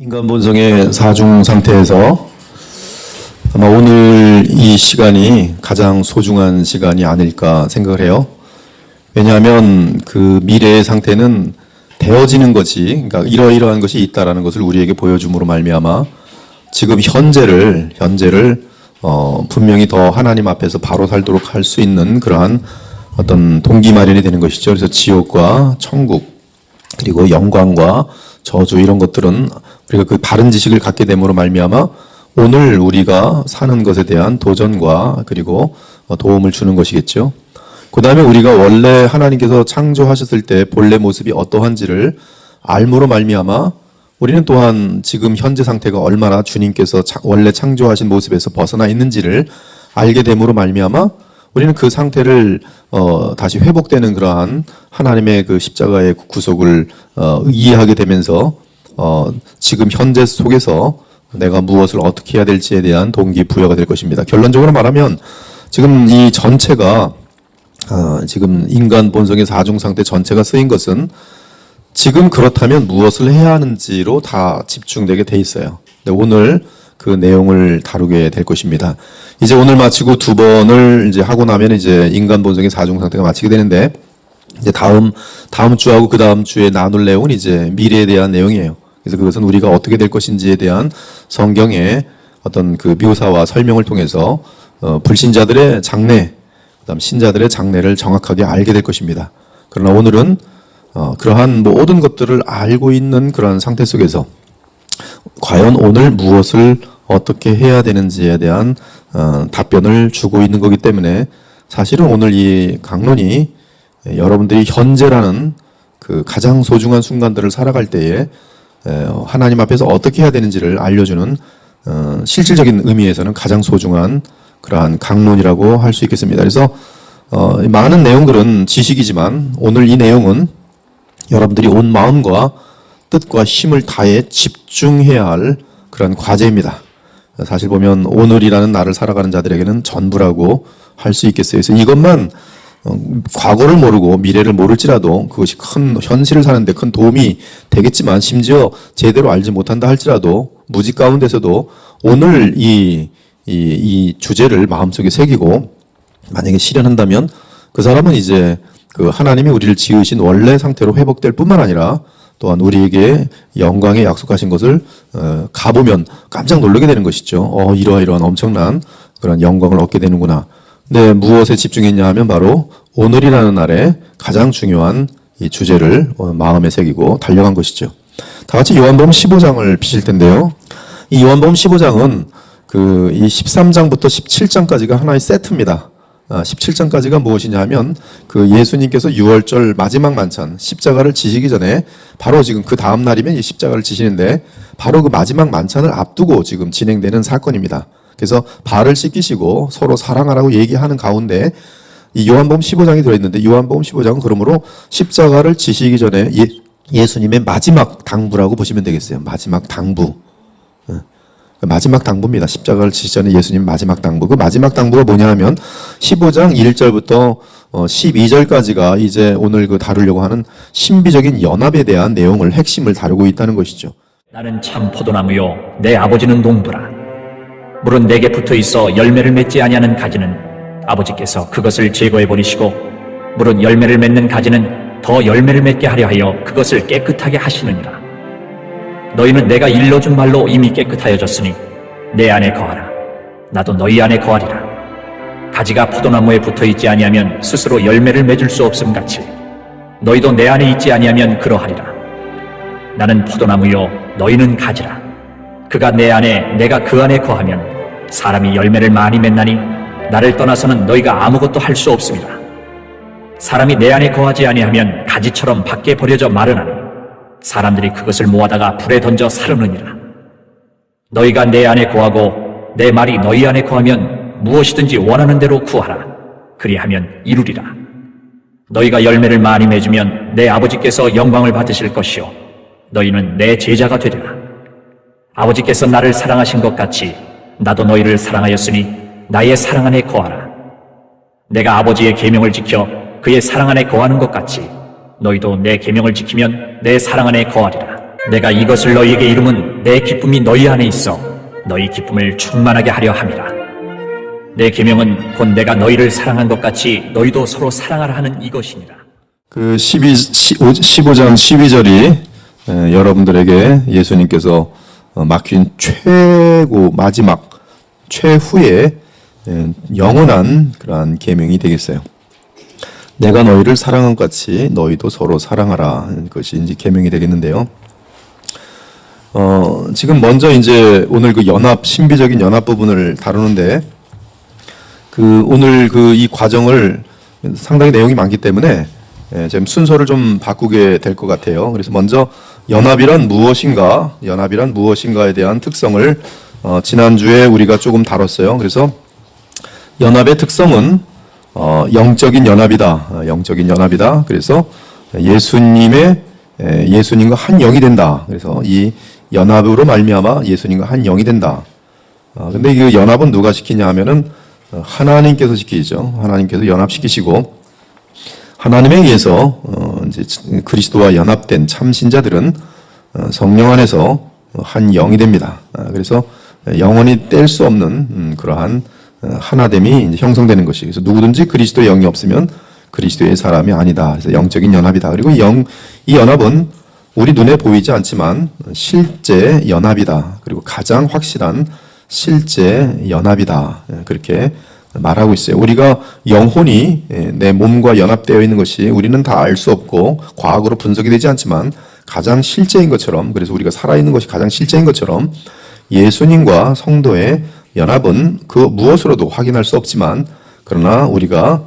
인간 본성의 사중 상태에서 아마 오늘 이 시간이 가장 소중한 시간이 아닐까 생각을 해요. 왜냐하면 그 미래의 상태는 되어지는 것이, 그러니까 이러이러한 것이 있다라는 것을 우리에게 보여줌으로 말미암아 지금 현재를 분명히 더 하나님 앞에서 바로 살도록 할 수 있는 그러한 어떤 동기 마련이 되는 것이죠. 그래서 지옥과 천국 그리고 영광과 저주 이런 것들은 우리가 그 바른 지식을 갖게 됨으로 말미암아 오늘 우리가 사는 것에 대한 도전과 그리고 도움을 주는 것이겠죠. 그 다음에 우리가 원래 하나님께서 창조하셨을 때 본래 모습이 어떠한지를 알므로 말미암아 우리는 또한 지금 현재 상태가 얼마나 주님께서 원래 창조하신 모습에서 벗어나 있는지를 알게 됨으로 말미암아 우리는 그 상태를 다시 회복되는 그러한 하나님의 그 십자가의 구속을 이해하게 되면서 지금 현재 속에서 내가 무엇을 어떻게 해야 될지에 대한 동기부여가 될 것입니다. 결론적으로 말하면 지금 이 전체가 지금 인간 본성의 사중 상태 전체가 쓰인 것은 지금 그렇다면 무엇을 해야 하는지로 다 집중되게 돼 있어요. 오늘 그 내용을 다루게 될 것입니다. 이제 오늘 마치고 두 번을 이제 하고 나면 이제 인간 본성의 사중 상태가 마치게 되는데 이제 다음 주하고 그 다음 주에 나눌 내용은 이제 미래에 대한 내용이에요. 그래서 그것은 우리가 어떻게 될 것인지에 대한 성경의 어떤 그 묘사와 설명을 통해서 불신자들의 장래, 그다음 신자들의 장래를 정확하게 알게 될 것입니다. 그러나 오늘은 그러한 모든 것들을 알고 있는 그런 상태 속에서 과연 오늘 무엇을 어떻게 해야 되는지에 대한 답변을 주고 있는 거기 때문에 사실은 오늘 이 강론이 여러분들이 현재라는 그 가장 소중한 순간들을 살아갈 때에 하나님 앞에서 어떻게 해야 되는지를 알려주는 실질적인 의미에서는 가장 소중한 그러한 강론이라고 할 수 있겠습니다. 그래서 많은 내용들은 지식이지만 오늘 이 내용은 여러분들이 온 마음과 뜻과 힘을 다해 집중해야 할 그런 과제입니다. 사실 보면 오늘이라는 날을 살아가는 자들에게는 전부라고 할 수 있겠어요. 그래서 이것만 과거를 모르고 미래를 모를지라도 그것이 큰 현실을 사는데 큰 도움이 되겠지만 심지어 제대로 알지 못한다 할지라도 무지 가운데서도 오늘 이 주제를 마음속에 새기고 만약에 실현한다면 그 사람은 이제 그 하나님이 우리를 지으신 원래 상태로 회복될 뿐만 아니라 또한 우리에게 영광에 약속하신 것을 가보면 깜짝 놀라게 되는 것이죠. 이러한 엄청난 그런 영광을 얻게 되는구나. 근데 무엇에 집중했냐 하면 바로 오늘이라는 날에 가장 중요한 이 주제를 마음에 새기고 달려간 것이죠. 다 같이 요한복음 15장을 피실 텐데요. 이 요한복음 15장은 이 13장부터 17장까지가 하나의 세트입니다. 17장까지가 무엇이냐 하면 그 예수님께서 유월절 마지막 만찬 십자가를 지시기 전에 바로 지금 그 다음 날이면 이 십자가를 지시는데 바로 그 마지막 만찬을 앞두고 지금 진행되는 사건입니다. 그래서 발을 씻기시고 서로 사랑하라고 얘기하는 가운데 이 요한복음 15장이 들어있는데 요한복음 15장은 그러므로 십자가를 지시기 전에 예수님의 마지막 당부라고 보시면 되겠어요. 마지막 당부. 마지막 당부입니다. 십자가를 지시기 전에 예수님 마지막 당부. 그 마지막 당부가 뭐냐 하면 15장 1절부터 12절까지가 이제 오늘 그 다루려고 하는 신비적인 연합에 대한 내용을 핵심을 다루고 있다는 것이죠. 나는 참 포도나무요 내 아버지는 농부라. 물은 내게 붙어 있어 열매를 맺지 아니하는 가지는 아버지께서 그것을 제거해 버리시고 물은 열매를 맺는 가지는 더 열매를 맺게 하려 하여 그것을 깨끗하게 하시느니라. 너희는 내가 일러준 말로 이미 깨끗하여졌으니 내 안에 거하라. 나도 너희 안에 거하리라. 가지가 포도나무에 붙어 있지 아니하면 스스로 열매를 맺을 수 없음 같이 너희도 내 안에 있지 아니하면 그러하리라. 나는 포도나무요 너희는 가지라. 그가 내 안에 내가 그 안에 거하면 사람이 열매를 많이 맺나니 나를 떠나서는 너희가 아무것도 할 수 없습니다. 사람이 내 안에 거하지 아니하면 가지처럼 밖에 버려져 마르나니 사람들이 그것을 모아다가 불에 던져 사르느니라. 너희가 내 안에 거하고 내 말이 너희 안에 거하면 무엇이든지 원하는 대로 구하라. 그리하면 이루리라. 너희가 열매를 많이 맺으면 내 아버지께서 영광을 받으실 것이요 너희는 내 제자가 되리라. 아버지께서 나를 사랑하신 것 같이 나도 너희를 사랑하였으니 나의 사랑 안에 거하라. 내가 아버지의 계명을 지켜 그의 사랑 안에 거하는 것 같이 너희도 내 계명을 지키면 내 사랑 안에 거하리라. 내가 이것을 너희에게 이름은 내 기쁨이 너희 안에 있어 너희 기쁨을 충만하게 하려 함이라. 내 계명은 곧 내가 너희를 사랑한 것 같이 너희도 서로 사랑하라 하는 이것이니라. 그 15장 12절이 여러분들에게 예수님께서 맡긴 최고 마지막 최후의 영원한 그러한 계명이 되겠어요. 내가 너희를 사랑한 것 같이 너희도 서로 사랑하라 하는 것이 이제 계명이 되겠는데요. 지금 먼저 이제 오늘 그 연합 신비적인 연합 부분을 다루는데 오늘 이 과정을 상당히 내용이 많기 때문에 지금 순서를 좀 바꾸게 될 것 같아요. 그래서 먼저 연합이란 무엇인가에 대한 특성을 지난주에 우리가 조금 다뤘어요. 그래서 연합의 특성은 영적인 연합이다. 영적인 연합이다. 그래서 예수님과 한 영이 된다. 그래서 이 연합으로 말미암아 예수님과 한 영이 된다. 근데 이 연합은 누가 시키냐 하면은 하나님께서 시키죠. 하나님께서 연합시키시고 하나님에 의해서 이제 그리스도와 연합된 참신자들은 성령 안에서 한 영이 됩니다. 그래서 영원히 뗄 수 없는 그러한 하나됨이 이제 형성되는 것이. 그래서 누구든지 그리스도의 영이 없으면 그리스도의 사람이 아니다. 그래서 영적인 연합이다. 그리고 이 연합은 우리 눈에 보이지 않지만 실제 연합이다. 그리고 가장 확실한 실제 연합이다. 그렇게 말하고 있어요. 우리가 영혼이 내 몸과 연합되어 있는 것이 우리는 다 알 수 없고 과학으로 분석이 되지 않지만 가장 실제인 것처럼, 그래서 우리가 살아있는 것이 가장 실제인 것처럼 예수님과 성도의 연합은 그 무엇으로도 확인할 수 없지만 그러나 우리가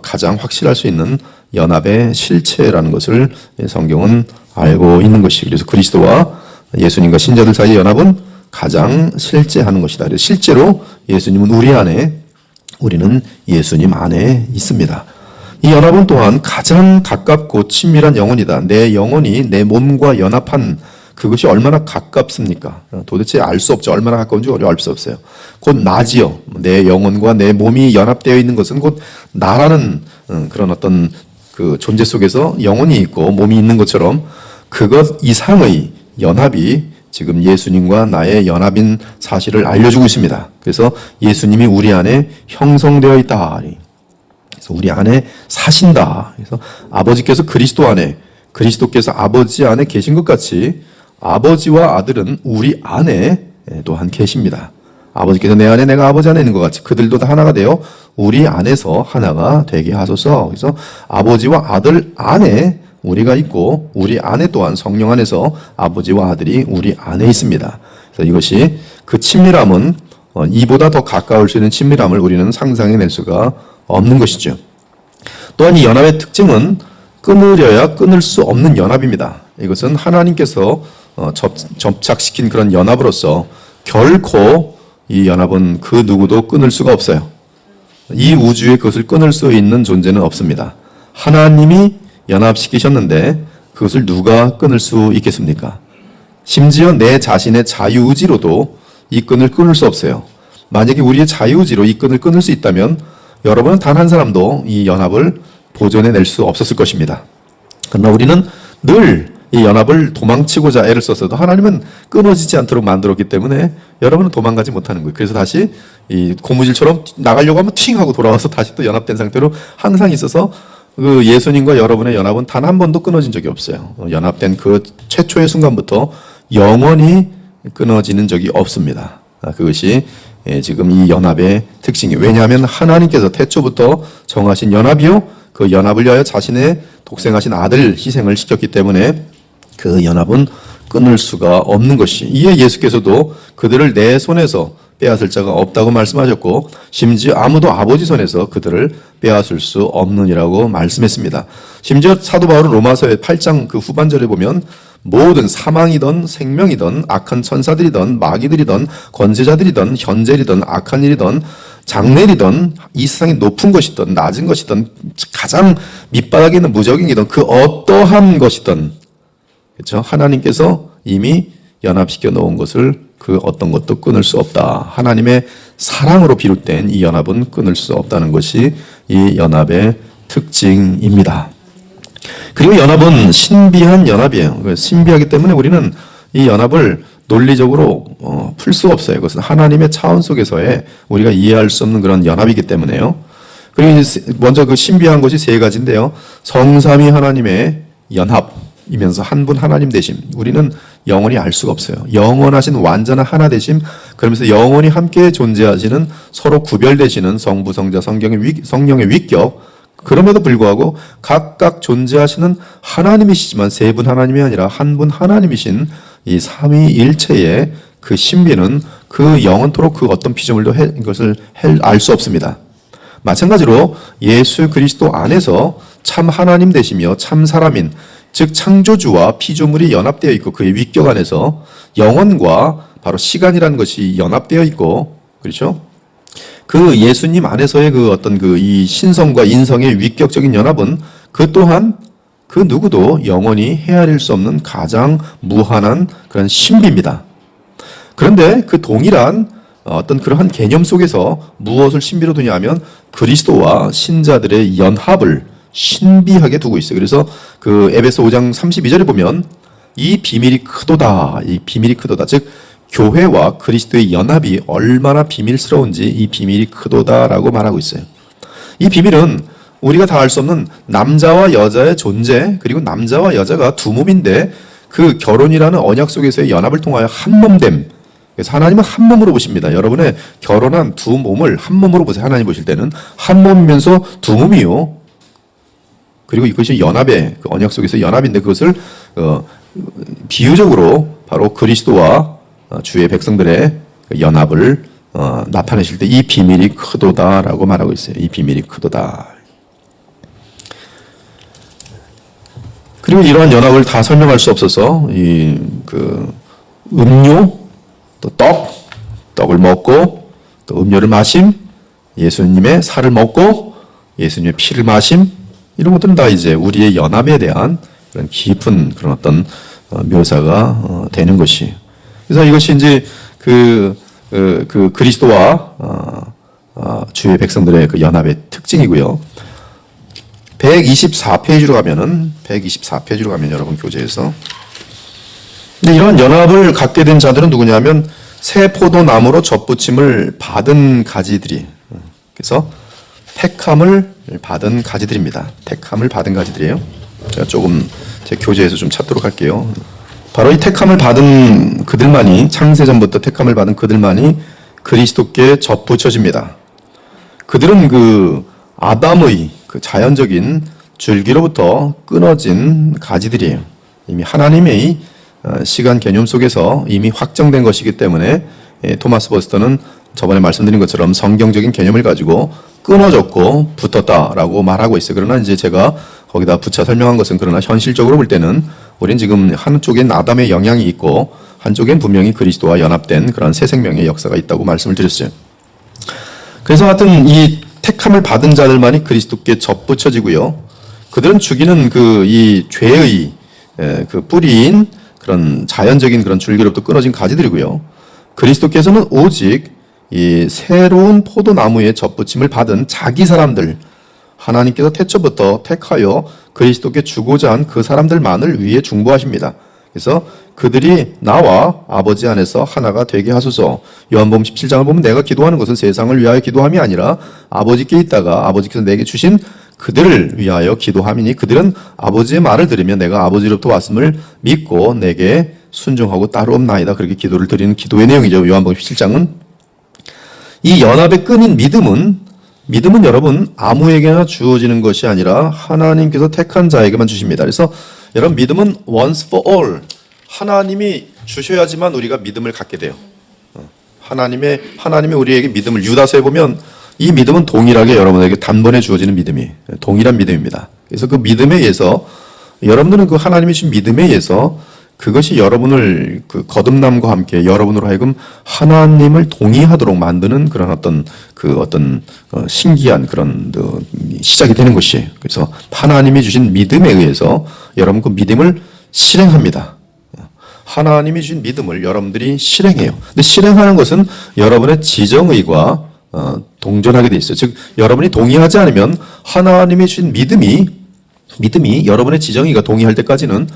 가장 확실할 수 있는 연합의 실체라는 것을 성경은 알고 있는 것이. 그래서 그리스도와 예수님과 신자들 사이의 연합은 가장 실제하는 것이다. 그래서 실제로 예수님은 우리 안에, 우리는 예수님 안에 있습니다. 이 연합은 또한 가장 가깝고 친밀한 영혼이다. 내 영혼이 내 몸과 연합한 그것이 얼마나 가깝습니까? 도대체 알 수 없죠. 얼마나 가까운지 알 수 없어요. 곧 나지요. 내 영혼과 내 몸이 연합되어 있는 것은 곧 나라는 그런 어떤 그 존재 속에서 영혼이 있고 몸이 있는 것처럼 그것 이상의 연합이 지금 예수님과 나의 연합인 사실을 알려주고 있습니다. 그래서 예수님이 우리 안에 형성되어 있다. 그래서 우리 안에 사신다. 그래서 아버지께서 그리스도 안에, 그리스도께서 아버지 안에 계신 것 같이 아버지와 아들은 우리 안에 또한 계십니다. 아버지께서 내 안에 내가 아버지 안에 있는 것 같이 그들도 다 하나가 되어 우리 안에서 하나가 되게 하소서. 그래서 아버지와 아들 안에 우리가 있고 우리 안에 또한 성령 안에서 아버지와 아들이 우리 안에 있습니다. 그래서 이것이 그 친밀함은 이보다 더 가까울 수 있는 친밀함을 우리는 상상해낼 수가 없는 것이죠. 또한 이 연합의 특징은 끊으려야 끊을 수 없는 연합입니다. 이것은 하나님께서 접착시킨 그런 연합으로서 결코 이 연합은 그 누구도 끊을 수가 없어요. 이 우주에 그것을 끊을 수 있는 존재는 없습니다. 하나님이 연합시키셨는데 그것을 누가 끊을 수 있겠습니까? 심지어 내 자신의 자유의지로도 이 끈을 끊을 수 없어요. 만약에 우리의 자유의지로 이 끈을 끊을 수 있다면 여러분은 단 한 사람도 이 연합을 보존해낼 수 없었을 것입니다. 그러나 우리는 늘 이 연합을 도망치고자 애를 썼어도 하나님은 끊어지지 않도록 만들었기 때문에 여러분은 도망가지 못하는 거예요. 그래서 다시 이 고무줄처럼 나가려고 하면 팅 하고 돌아와서 다시 또 연합된 상태로 항상 있어서 그 예수님과 여러분의 연합은 단 한 번도 끊어진 적이 없어요. 연합된 그 최초의 순간부터 영원히 끊어지는 적이 없습니다. 그것이 지금 이 연합의 특징이에요. 왜냐하면 하나님께서 태초부터 정하신 연합이요, 그 연합을 위하여 자신의 독생하신 아들 희생을 시켰기 때문에 그 연합은 끊을 수가 없는 것이. 이에 예수께서도 그들을 내 손에서 빼앗을 자가 없다고 말씀하셨고 심지어 아무도 아버지 손에서 그들을 빼앗을 수 없느니라고 말씀했습니다. 심지어 사도 바울은 로마서의 8장 그 후반절에 보면 모든 사망이든 생명이든 악한 천사들이든 마귀들이든 권세자들이든 현재이든 악한 일이든 장래이든 이 세상의 높은 것이든 낮은 것이든 가장 밑바닥에 있는 무적행이든 그 어떠한 것이든, 그렇죠? 하나님께서 이미 연합시켜 놓은 것을 그 어떤 것도 끊을 수 없다. 하나님의 사랑으로 비롯된 이 연합은 끊을 수 없다는 것이 이 연합의 특징입니다. 그리고 연합은 신비한 연합이에요. 신비하기 때문에 우리는 이 연합을 논리적으로 풀 수 없어요. 그것은 하나님의 차원 속에서의 우리가 이해할 수 없는 그런 연합이기 때문에요. 그리고 이제 먼저 그 신비한 것이 세 가지인데요. 성삼위 하나님의 연합이면서 한 분 하나님 되심. 우리는 영원히 알 수가 없어요. 영원하신 완전한 하나 되심. 그러면서 영원히 함께 존재하시는 서로 구별되시는 성부, 성자, 성령의 위격. 그럼에도 불구하고 각각 존재하시는 하나님이시지만 세 분 하나님이 아니라 한 분 하나님이신 이 삼위일체의 그 신비는 그 영원토록 그 어떤 피조물도 이것을 알 수 없습니다. 마찬가지로 예수 그리스도 안에서 참 하나님 되시며 참 사람인 즉 창조주와 피조물이 연합되어 있고 그의 위격 안에서 영원과 바로 시간이라는 것이 연합되어 있고 그렇죠? 그 예수님 안에서의 그 어떤 그 이 신성과 인성의 위격적인 연합은 그 또한 그 누구도 영원히 헤아릴 수 없는 가장 무한한 그런 신비입니다. 그런데 그 동일한 어떤 그러한 개념 속에서 무엇을 신비로 두냐 하면 그리스도와 신자들의 연합을 신비하게 두고 있어요. 그래서 그 에베소 5장 32절에 보면 이 비밀이 크도다. 이 비밀이 크도다. 즉 교회와 그리스도의 연합이 얼마나 비밀스러운지 이 비밀이 크도다라고 말하고 있어요. 이 비밀은 우리가 다 알 수 없는 남자와 여자의 존재 그리고 남자와 여자가 두 몸인데 그 결혼이라는 언약 속에서의 연합을 통하여 한 몸됨. 그래서 하나님은 한 몸으로 보십니다. 여러분의 결혼한 두 몸을 한 몸으로 보세요. 하나님 보실 때는 한 몸이면서 두 몸이요. 그리고 이것이 연합의 그 언약 속에서 연합인데 그것을 비유적으로 바로 그리스도와 주의 백성들의 연합을 나타내실 때 이 비밀이 크도다라고 말하고 있어요. 이 비밀이 크도다. 그리고 이러한 연합을 다 설명할 수 없어서 이 그 음료 또 떡을 먹고 또 음료를 마심, 예수님의 살을 먹고 예수님의 피를 마심 이런 것들은 다 이제 우리의 연합에 대한 그런 깊은 그런 어떤 묘사가 되는 것이. 그래서 이것이 이제 그 그리스도와 주의 백성들의 그 연합의 특징이고요. 124페이지로 가면 여러분 교재에서 근데 이런 연합을 갖게 된 자들은 누구냐면 새 포도나무로 젖붙임을 받은 가지들이 그래서 택함을 받은 가지들입니다. 택함을 받은 가지들이에요. 제가 조금 제 교재에서 좀 찾도록 할게요. 바로 이 택함을 받은 그들만이 창세전부터 택함을 받은 그들만이 그리스도께 젖붙여집니다. 그들은 그 아담의 그 자연적인 줄기로부터 끊어진 가지들이에요. 이미 하나님의 시간 개념 속에서 이미 확정된 것이기 때문에 토마스 버스터는 저번에 말씀드린 것처럼 성경적인 개념을 가지고 끊어졌고 붙었다라고 말하고 있어요. 그러나 이제 제가 거기다 붙여 설명한 것은 그러나 현실적으로 볼 때는 우리는 지금 한쪽엔 아담의 영향이 있고 한쪽엔 분명히 그리스도와 연합된 그런 새 생명의 역사가 있다고 말씀을 드렸어요. 그래서 하여튼 이 택함을 받은 자들만이 그리스도께 젖붙여지고요. 그들은 죽이는 그 이 죄의 그 뿌리인 그런 자연적인 그런 줄기로부터 끊어진 가지들이고요. 그리스도께서는 오직 이 새로운 포도나무의 젖붙임을 받은 자기 사람들, 하나님께서 태초부터 택하여 그리스도께 주고자 한 그 사람들만을 위해 중보하십니다. 그래서 그들이 나와 아버지 안에서 하나가 되게 하소서. 요한복음 17장을 보면 내가 기도하는 것은 세상을 위하여 기도함이 아니라 아버지께 있다가 아버지께서 내게 주신 그들을 위하여 기도함이니 그들은 아버지의 말을 들으며 내가 아버지로부터 왔음을 믿고 내게 순종하고 따르옵나이다. 그렇게 기도를 드리는 기도의 내용이죠. 요한복음 17장은. 이 연합의 끈인 믿음은 여러분 아무에게나 주어지는 것이 아니라 하나님께서 택한 자에게만 주십니다. 그래서 여러분 믿음은 once for all. 하나님이 주셔야지만 우리가 믿음을 갖게 돼요. 하나님이 우리에게 믿음을 유다서에 보면 이 믿음은 동일하게 여러분에게 단번에 주어지는 믿음이 동일한 믿음입니다. 그래서 그 믿음에 의해서 여러분들은 그 하나님이 주신 믿음에 의해서 그것이 여러분을 그 거듭남과 함께 여러분으로 하여금 하나님을 동의하도록 만드는 그런 어떤 신기한 그런 시작이 되는 것이에요. 그래서 하나님이 주신 믿음에 의해서 여러분 그 믿음을 실행합니다. 하나님이 주신 믿음을 여러분들이 실행해요. 근데 실행하는 것은 여러분의 지정의과 동전하게 돼 있어요. 즉 여러분이 동의하지 않으면 하나님이 주신 믿음이 믿음이 여러분의 지정의가 동의할 때까지는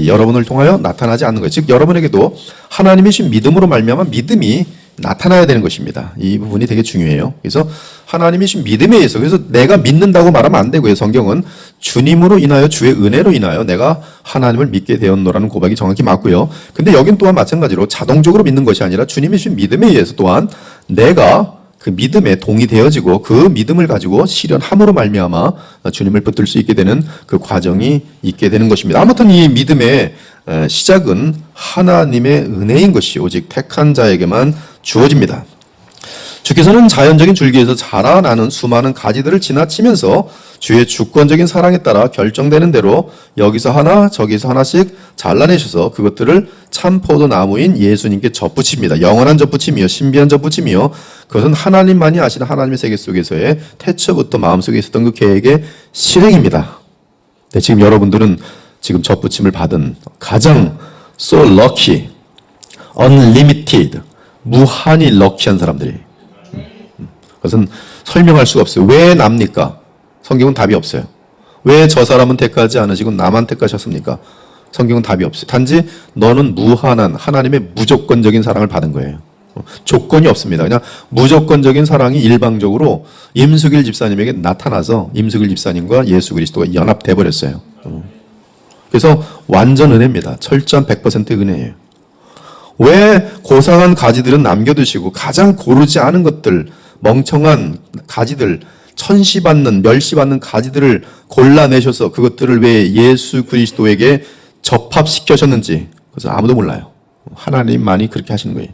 여러분을 통하여 나타나지 않는 거예요. 즉 여러분에게도 하나님이 주신 믿음으로 말미암아 믿음이 나타나야 되는 것입니다. 이 부분이 되게 중요해요. 그래서 하나님이 주신 믿음에 의해서, 그래서 내가 믿는다고 말하면 안 되고요. 성경은 주님으로 인하여 주의 은혜로 인하여 내가 하나님을 믿게 되었노라는 고백이 정확히 맞고요. 근데 여긴 또한 마찬가지로 자동적으로 믿는 것이 아니라 주님이 주신 믿음에 의해서 또한 내가 그 믿음에 동의되어지고 그 믿음을 가지고 실현함으로 말미암아 주님을 붙들 수 있게 되는 그 과정이 있게 되는 것입니다. 아무튼 이 믿음의 시작은 하나님의 은혜인 것이 오직 택한 자에게만 주어집니다. 주께서는 자연적인 줄기에서 자라나는 수많은 가지들을 지나치면서 주의 주권적인 사랑에 따라 결정되는 대로 여기서 하나 저기서 하나씩 잘라내셔서 그것들을 참 포도나무인 예수님께 접붙입니다. 영원한 접붙임이요 신비한 접붙임이요 그것은 하나님만이 아시는 하나님의 세계 속에서의 태초부터 마음속에 있었던 그 계획의 실행입니다. 네, 지금 여러분들은 지금 접붙임을 받은 가장 so lucky, unlimited, 무한히 럭키한 사람들이 그것은 설명할 수가 없어요. 왜 납니까? 성경은 답이 없어요. 왜 저 사람은 택하지 않으시고 나만 택하셨습니까? 성경은 답이 없어요. 단지 너는 무한한 하나님의 무조건적인 사랑을 받은 거예요. 조건이 없습니다. 그냥 무조건적인 사랑이 일방적으로 임수길 집사님에게 나타나서 임수길 집사님과 예수 그리스도가 연합돼 버렸어요. 그래서 완전 은혜입니다. 철저한 100% 은혜예요. 왜 고상한 가지들은 남겨두시고 가장 고르지 않은 것들, 멍청한 가지들, 천시받는, 멸시받는 가지들을 골라내셔서 그것들을 왜 예수 그리스도에게 접합시켜셨는지 그것을 아무도 몰라요. 하나님만이 그렇게 하시는 거예요.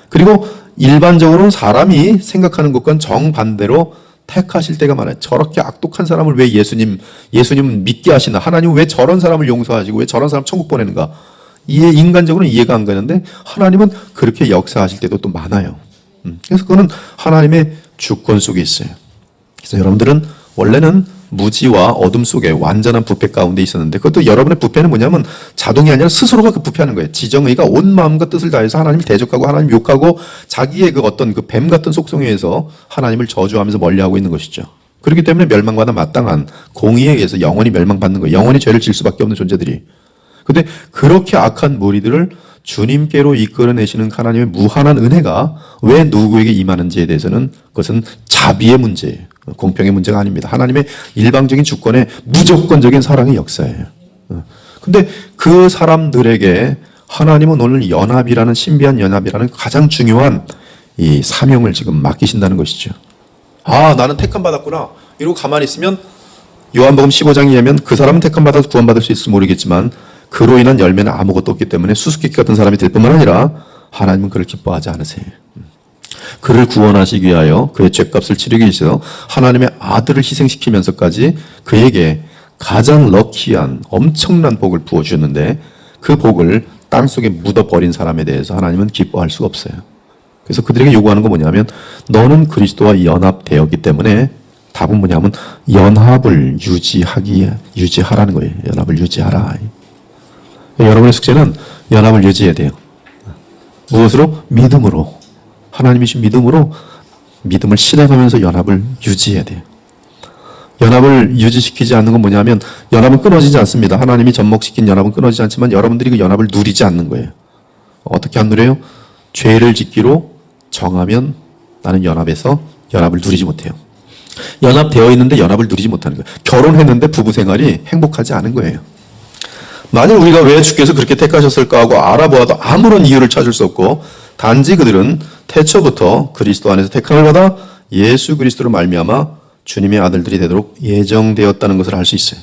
그리고 일반적으로는 사람이 생각하는 것과는 정반대로 택하실 때가 많아요. 저렇게 악독한 사람을 왜 예수님은 믿게 하시나? 하나님은 왜 저런 사람을 용서하시고 왜 저런 사람 천국 보내는가? 인간적으로는 이해가 안 가는데 하나님은 그렇게 역사하실 때도 또 많아요. 그래서 그거는 하나님의 주권 속에 있어요. 그래서 여러분들은 원래는 무지와 어둠 속에 완전한 부패 가운데 있었는데 그것도 여러분의 부패는 뭐냐면 자동이 아니라 스스로가 그 부패하는 거예요. 지정의가 온 마음과 뜻을 다해서 하나님을 대적하고 하나님 욕하고 자기의 그 어떤 그 뱀 같은 속성에 의해서 하나님을 저주하면서 멀리하고 있는 것이죠. 그렇기 때문에 멸망받아 마땅한 공의에 의해서 영원히 멸망받는 거예요. 영원히 죄를 질 수밖에 없는 존재들이. 근데 그렇게 악한 무리들을 주님께로 이끌어내시는 하나님의 무한한 은혜가 왜 누구에게 임하는지에 대해서는 그것은 자비의 문제예요. 공평의 문제가 아닙니다. 하나님의 일방적인 주권의 무조건적인 사랑의 역사예요. 근데 그 사람들에게 하나님은 오늘 연합이라는 신비한 연합이라는 가장 중요한 이 사명을 지금 맡기신다는 것이죠. 아, 나는 택함 받았구나. 이러고 가만히 있으면 요한복음 15장에 의하면 그 사람은 택함 받아서 구원받을 수 있을지 모르겠지만 그로 인한 열매는 아무것도 없기 때문에 수수께끼 같은 사람이 될 뿐만 아니라 하나님은 그를 기뻐하지 않으세요. 그를 구원하시기 위하여 그의 죄값을 치르기 위해서 하나님의 아들을 희생시키면서까지 그에게 가장 럭키한 엄청난 복을 부어주셨는데 그 복을 땅속에 묻어버린 사람에 대해서 하나님은 기뻐할 수가 없어요. 그래서 그들에게 요구하는 건 뭐냐면 너는 그리스도와 연합되었기 때문에 답은 뭐냐면 연합을 유지하라는 거예요. 연합을 유지하라. 여러분의 숙제는 연합을 유지해야 돼요. 무엇으로? 믿음으로. 하나님이 주신 믿음으로 믿음을 실행하면서 연합을 유지해야 돼요. 연합을 유지시키지 않는 건 뭐냐면 연합은 끊어지지 않습니다. 하나님이 접목시킨 연합은 끊어지지 않지만 여러분들이 그 연합을 누리지 않는 거예요. 어떻게 안 누려요? 죄를 짓기로 정하면 나는 연합에서 연합을 누리지 못해요. 연합되어 있는데 연합을 누리지 못하는 거예요. 결혼했는데 부부 생활이 행복하지 않은 거예요. 만일 우리가 왜 주께서 그렇게 택하셨을까 하고 알아보아도 아무런 이유를 찾을 수 없고 단지 그들은 태초부터 그리스도 안에서 택함을 받아 예수 그리스도로 말미암아 주님의 아들들이 되도록 예정되었다는 것을 알 수 있어요.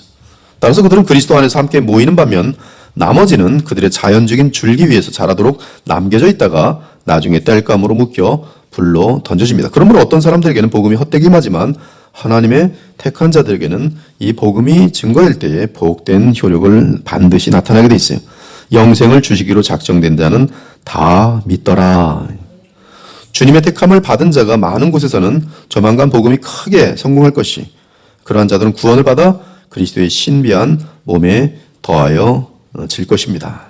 따라서 그들은 그리스도 안에서 함께 모이는 반면 나머지는 그들의 자연적인 줄기 위에서 자라도록 남겨져 있다가 나중에 땔감으로 묶여 불로 던져집니다. 그러므로 어떤 사람들에게는 복음이 헛되긴 하지만 하나님의 택한 자들에게는 이 복음이 증거될 때에 복된 효력을 반드시 나타나게 돼 있어요. 영생을 주시기로 작정된 자는 다 믿더라. 주님의 택함을 받은 자가 많은 곳에서는 조만간 복음이 크게 성공할 것이 그러한 자들은 구원을 받아 그리스도의 신비한 몸에 더하여 질 것입니다.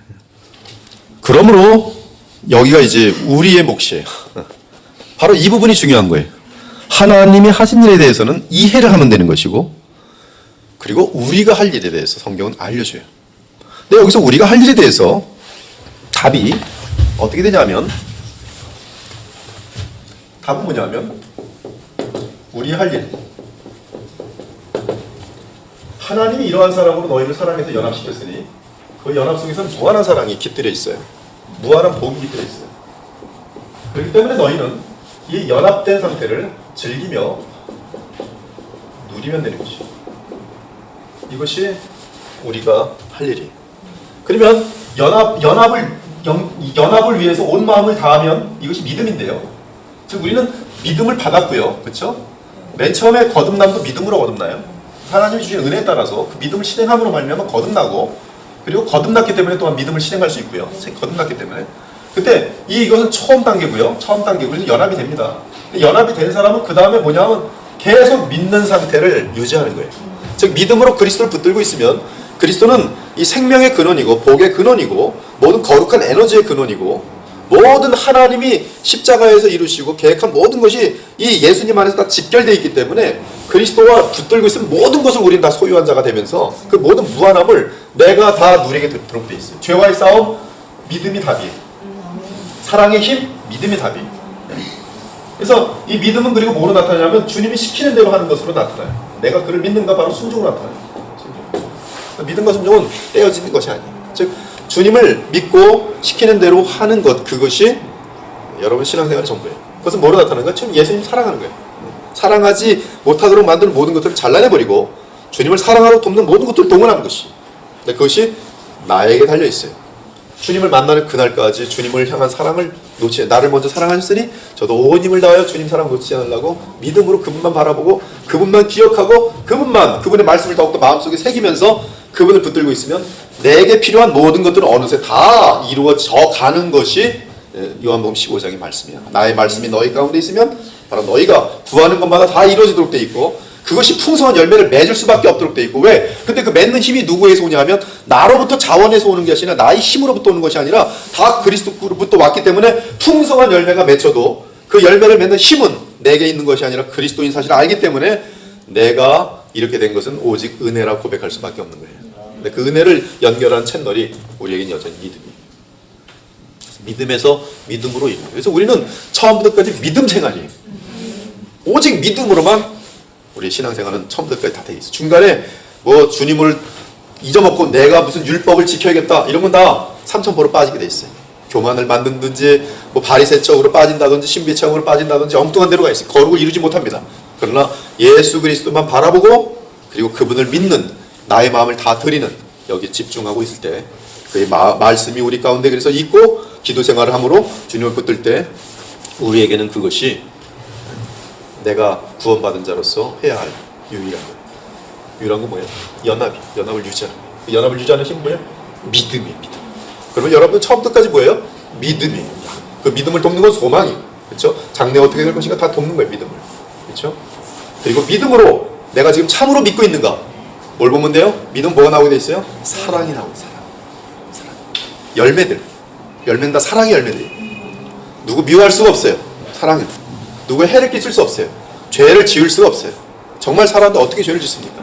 그러므로 여기가 이제 우리의 몫이에요. 바로 이 부분이 중요한 거예요. 하나님이 하신 일에 대해서는 이해를 하면 되는 것이고 그리고 우리가 할 일에 대해서 성경은 알려줘요. 근데 여기서 우리가 할 일에 대해서 답이 어떻게 되냐면, 답은 뭐냐면 우리 할 일, 하나님이 이러한 사랑으로 너희를 사랑해서 연합시켰으니 그 연합 속에서는 무한한 사랑이 깃들여 있어요. 무한한 복이 깃들여 있어요. 그렇기 때문에 너희는 이 연합된 상태를 즐기며 누리면 되는 것이죠. 이것이 우리가 할 일이에요. 그러면 연합을 위해서 온 마음을 다하면 이것이 믿음인데요. 즉 우리는 믿음을 받았고요. 그렇죠? 맨 처음에 거듭남도 믿음으로 거듭나요. 하나님이 주신 은혜에 따라서 그 믿음을 실행함으로 말미암아 거듭나고, 그리고 거듭났기 때문에 또한 믿음을 실행할 수 있고요. 거듭났기 때문에. 그때 이것은 처음 단계고요. 처음 단계고 그래서 연합이 됩니다. 연합이 된 사람은 그 다음에 뭐냐면 계속 믿는 상태를 유지하는 거예요. 즉 믿음으로 그리스도를 붙들고 있으면 그리스도는 이 생명의 근원이고 복의 근원이고 모든 거룩한 에너지의 근원이고 모든 하나님이 십자가에서 이루시고 계획한 모든 것이 이 예수님 안에서 다 집결되어 있기 때문에 그리스도와 붙들고 있으면 모든 것을 우리는 다 소유한 자가 되면서 그 모든 무한함을 내가 다 누리게 되도록 되어 있어요. 죄와의 싸움, 믿음이 답이에요. 사랑의 힘, 믿음이 답이에요. 그래서 이 믿음은 그리고 뭐로 나타나냐면 주님이 시키는 대로 하는 것으로 나타나요. 내가 그를 믿는가 바로 순종으로 나타나요. 순종. 믿음과 순종은 떼어지는 것이 아니에요. 즉 주님을 믿고 시키는 대로 하는 것, 그것이 여러분 신앙생활의 전부예요. 그것은 뭐로 나타나는 거예요? 지금 예수님 사랑하는 거예요. 사랑하지 못하도록 만드는 모든 것들을 잘라내버리고 주님을 사랑하도록 돕는 모든 것들을 동원하는 것이. 근데 그것이 나에게 달려있어요. 주님을 만나는 그날까지 주님을 향한 사랑을 나를 먼저 사랑하셨으니 저도 온 힘을 다하여 주님 사랑 놓치지 않으려고 믿음으로 그분만 바라보고 그분만 기억하고 그분의 말씀을 더욱더 마음속에 새기면서 그분을 붙들고 있으면 내게 필요한 모든 것들은 어느새 다 이루어져 가는 것이 요한복음 15장의 말씀이야. 나의 말씀이 너희 가운데 있으면 바로 너희가 구하는 것마다 다 이루어지도록 돼 있고 그것이 풍성한 열매를 맺을 수밖에 없도록 돼 있고. 왜? 근데 그 맺는 힘이 누구에서 오냐 하면 나로부터 자원에서 오는 것이 아니라 나의 힘으로부터 오는 것이 아니라 다 그리스도로부터 왔기 때문에 풍성한 열매가 맺혀도 그 열매를 맺는 힘은 내게 있는 것이 아니라 그리스도인 사실을 알기 때문에 내가 이렇게 된 것은 오직 은혜라 고백할 수밖에 없는 거예요. 근데 그 은혜를 연결한 채널이 우리에게는 여전히 믿음이에요. 믿음에서 믿음으로 이루는. 그래서 우리는 처음부터 끝까지 믿음 생활이에요. 오직 믿음으로만 우리 신앙생활은 처음부터 끝까지 다 돼 있어요. 중간에 뭐 주님을 잊어먹고 내가 무슨 율법을 지켜야겠다 이런 건 다 삼천포로 빠지게 돼 있어요. 교만을 만든든지 뭐 바리새적으로 빠진다든지 신비체험으로 빠진다든지 엉뚱한 데로 가 있어요. 거룩을 이루지 못합니다. 그러나 예수 그리스도만 바라보고 그리고 그분을 믿는 나의 마음을 다 드리는 여기 집중하고 있을 때 그의 말씀이 우리 가운데 그래서 있고 기도 생활을 함으로 주님을 붙들 때 우리에게는 그것이 내가 구원받은 자로서 해야 할 유일한 거예요. 유일한 건 뭐예요? 연합을 유지하는 거예요. 그 연합을 유지하는 힘은 뭐예요? 믿음이에요. 믿음. 그러면 여러분 처음부터까지 뭐예요? 믿음이에요. 그 믿음을 돕는 건 소망이에요. 그렇죠? 장래 어떻게 될 것인가 다 돕는 거예요. 믿음을. 그렇죠? 그리고 믿음으로 내가 지금 참으로 믿고 있는가? 뭘 보면 돼요? 믿음 뭐가 나오게 돼 있어요? 사랑이 나오고 사랑. 열매는 다 사랑의 열매들이에요. 누구 미워할 수가 없어요. 사랑은. 누구의 해를 끼칠 수 없어요. 죄를 지을 수가 없어요. 정말 사랑하는데 어떻게 죄를 짓습니까?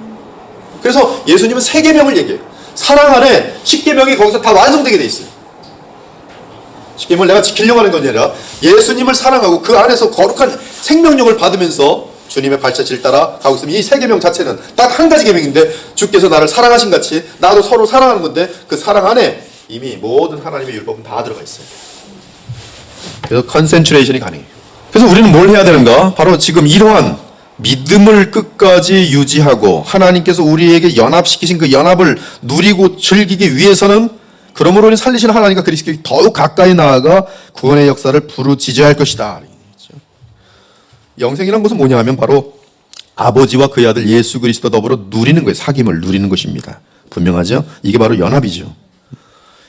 그래서 예수님은 3계명을 얘기해요. 사랑 안에 10계명이 거기서 다 완성되게 돼 있어요. 10계명을 내가 지키려고 하는 것이 아니라 예수님을 사랑하고 그 안에서 거룩한 생명력을 받으면서 주님의 발자취를 따라 가고 있으면 이 3계명 자체는 딱 한 가지 계명인데 주께서 나를 사랑하신 같이 나도 서로 사랑하는 건데 그 사랑 안에 이미 모든 하나님의 율법은 다 들어가 있어요. 그래서 컨센트레이션이 가능해요. 그래서 우리는 뭘 해야 되는가? 바로 지금 이러한 믿음을 끝까지 유지하고 하나님께서 우리에게 연합시키신 그 연합을 누리고 즐기기 위해서는 그러므로 우리는 살리시는 하나님과 그리스도께 더욱 가까이 나아가 구원의 역사를 부르짖어야 할 것이다. 영생이란 것은 뭐냐 하면 바로 아버지와 그의 아들 예수 그리스도 더불어 누리는 거예요. 사귐을 누리는 것입니다. 분명하죠? 이게 바로 연합이죠.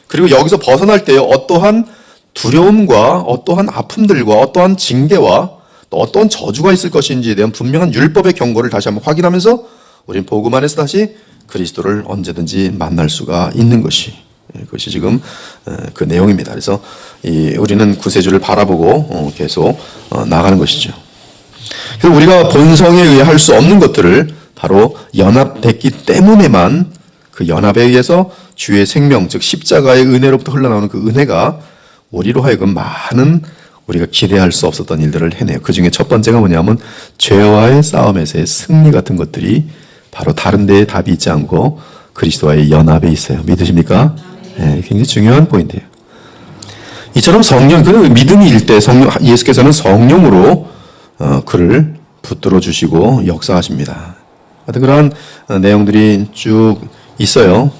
그리고 여기서 벗어날 때 어떠한 두려움과 어떠한 아픔들과 어떠한 징계와 또 어떠한 저주가 있을 것인지에 대한 분명한 율법의 경고를 다시 한번 확인하면서 우리는 복음 안에서 다시 그리스도를 언제든지 만날 수가 있는 것이 그것이 지금 그 내용입니다. 그래서 우리는 구세주를 바라보고 계속 나가는 것이죠. 그래서 우리가 본성에 의해 할 수 없는 것들을 바로 연합된 됐기 때문에만 그 연합에 의해서 주의 생명, 즉 십자가의 은혜로부터 흘러나오는 그 은혜가 우리로 하여금 많은 우리가 기대할 수 없었던 일들을 해내요. 그 중에 첫 번째가 뭐냐면 죄와의 싸움에서의 승리 같은 것들이 바로 다른 데에 답이 있지 않고 그리스도와의 연합에 있어요. 믿으십니까? 네, 굉장히 중요한 포인트예요. 이처럼 성령, 그 믿음이 일 때 예수께서는 성령으로 그를 붙들어 주시고 역사하십니다. 하여튼 그러한 내용들이 쭉 있어요.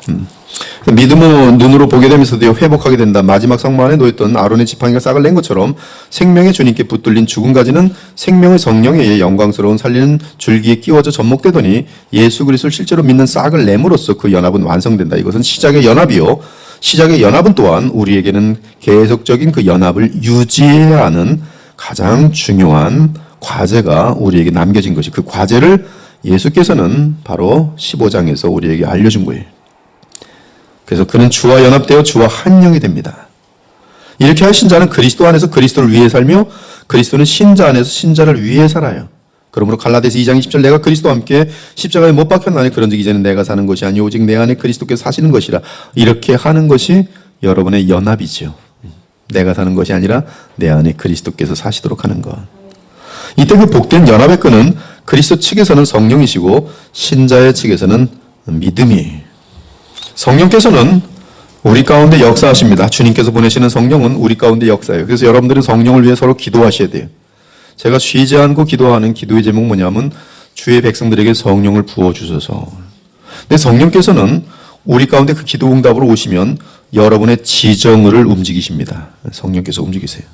믿음은 눈으로 보게 되면서도 회복하게 된다. 마지막 성막 안에 놓였던 아론의 지팡이가 싹을 낸 것처럼 생명의 주님께 붙들린 죽은 가지는 생명의 성령에 의해 영광스러운 살리는 줄기에 끼워져 접목되더니 예수 그리스도를 실제로 믿는 싹을 내므로써 그 연합은 완성된다. 이것은 시작의 연합이요. 시작의 연합은 또한 우리에게는 계속적인 그 연합을 유지해야 하는 가장 중요한 과제가 우리에게 남겨진 것이, 그 과제를 예수께서는 바로 15장에서 우리에게 알려준 거예요. 그래서 그는 주와 연합되어 주와 한 영이 됩니다. 이렇게 하신 자는 그리스도 안에서 그리스도를 위해 살며 그리스도는 신자 안에서 신자를 위해 살아요. 그러므로 갈라디아서 2장 20절 내가 그리스도와 함께 십자가에 못 박혔나니 그런즉 이제는 내가 사는 것이 아니 오직 내 안에 그리스도께서 사시는 것이라. 이렇게 하는 것이 여러분의 연합이죠. 내가 사는 것이 아니라 내 안에 그리스도께서 사시도록 하는 것. 이때 그 복된 연합의 끈은 그리스도 측에서는 성령이시고 신자의 측에서는 믿음이. 성령께서는 우리 가운데 역사하십니다. 주님께서 보내시는 성령은 우리 가운데 역사해요. 그래서 여러분들은 성령을 위해 서로 기도하셔야 돼요. 제가 쉬지 않고 기도하는 기도의 제목 뭐냐면 주의 백성들에게 성령을 부어주소서. 근데 성령께서는 우리 가운데 그 기도 응답으로 오시면 여러분의 지정의를 움직이십니다. 성령께서 움직이세요.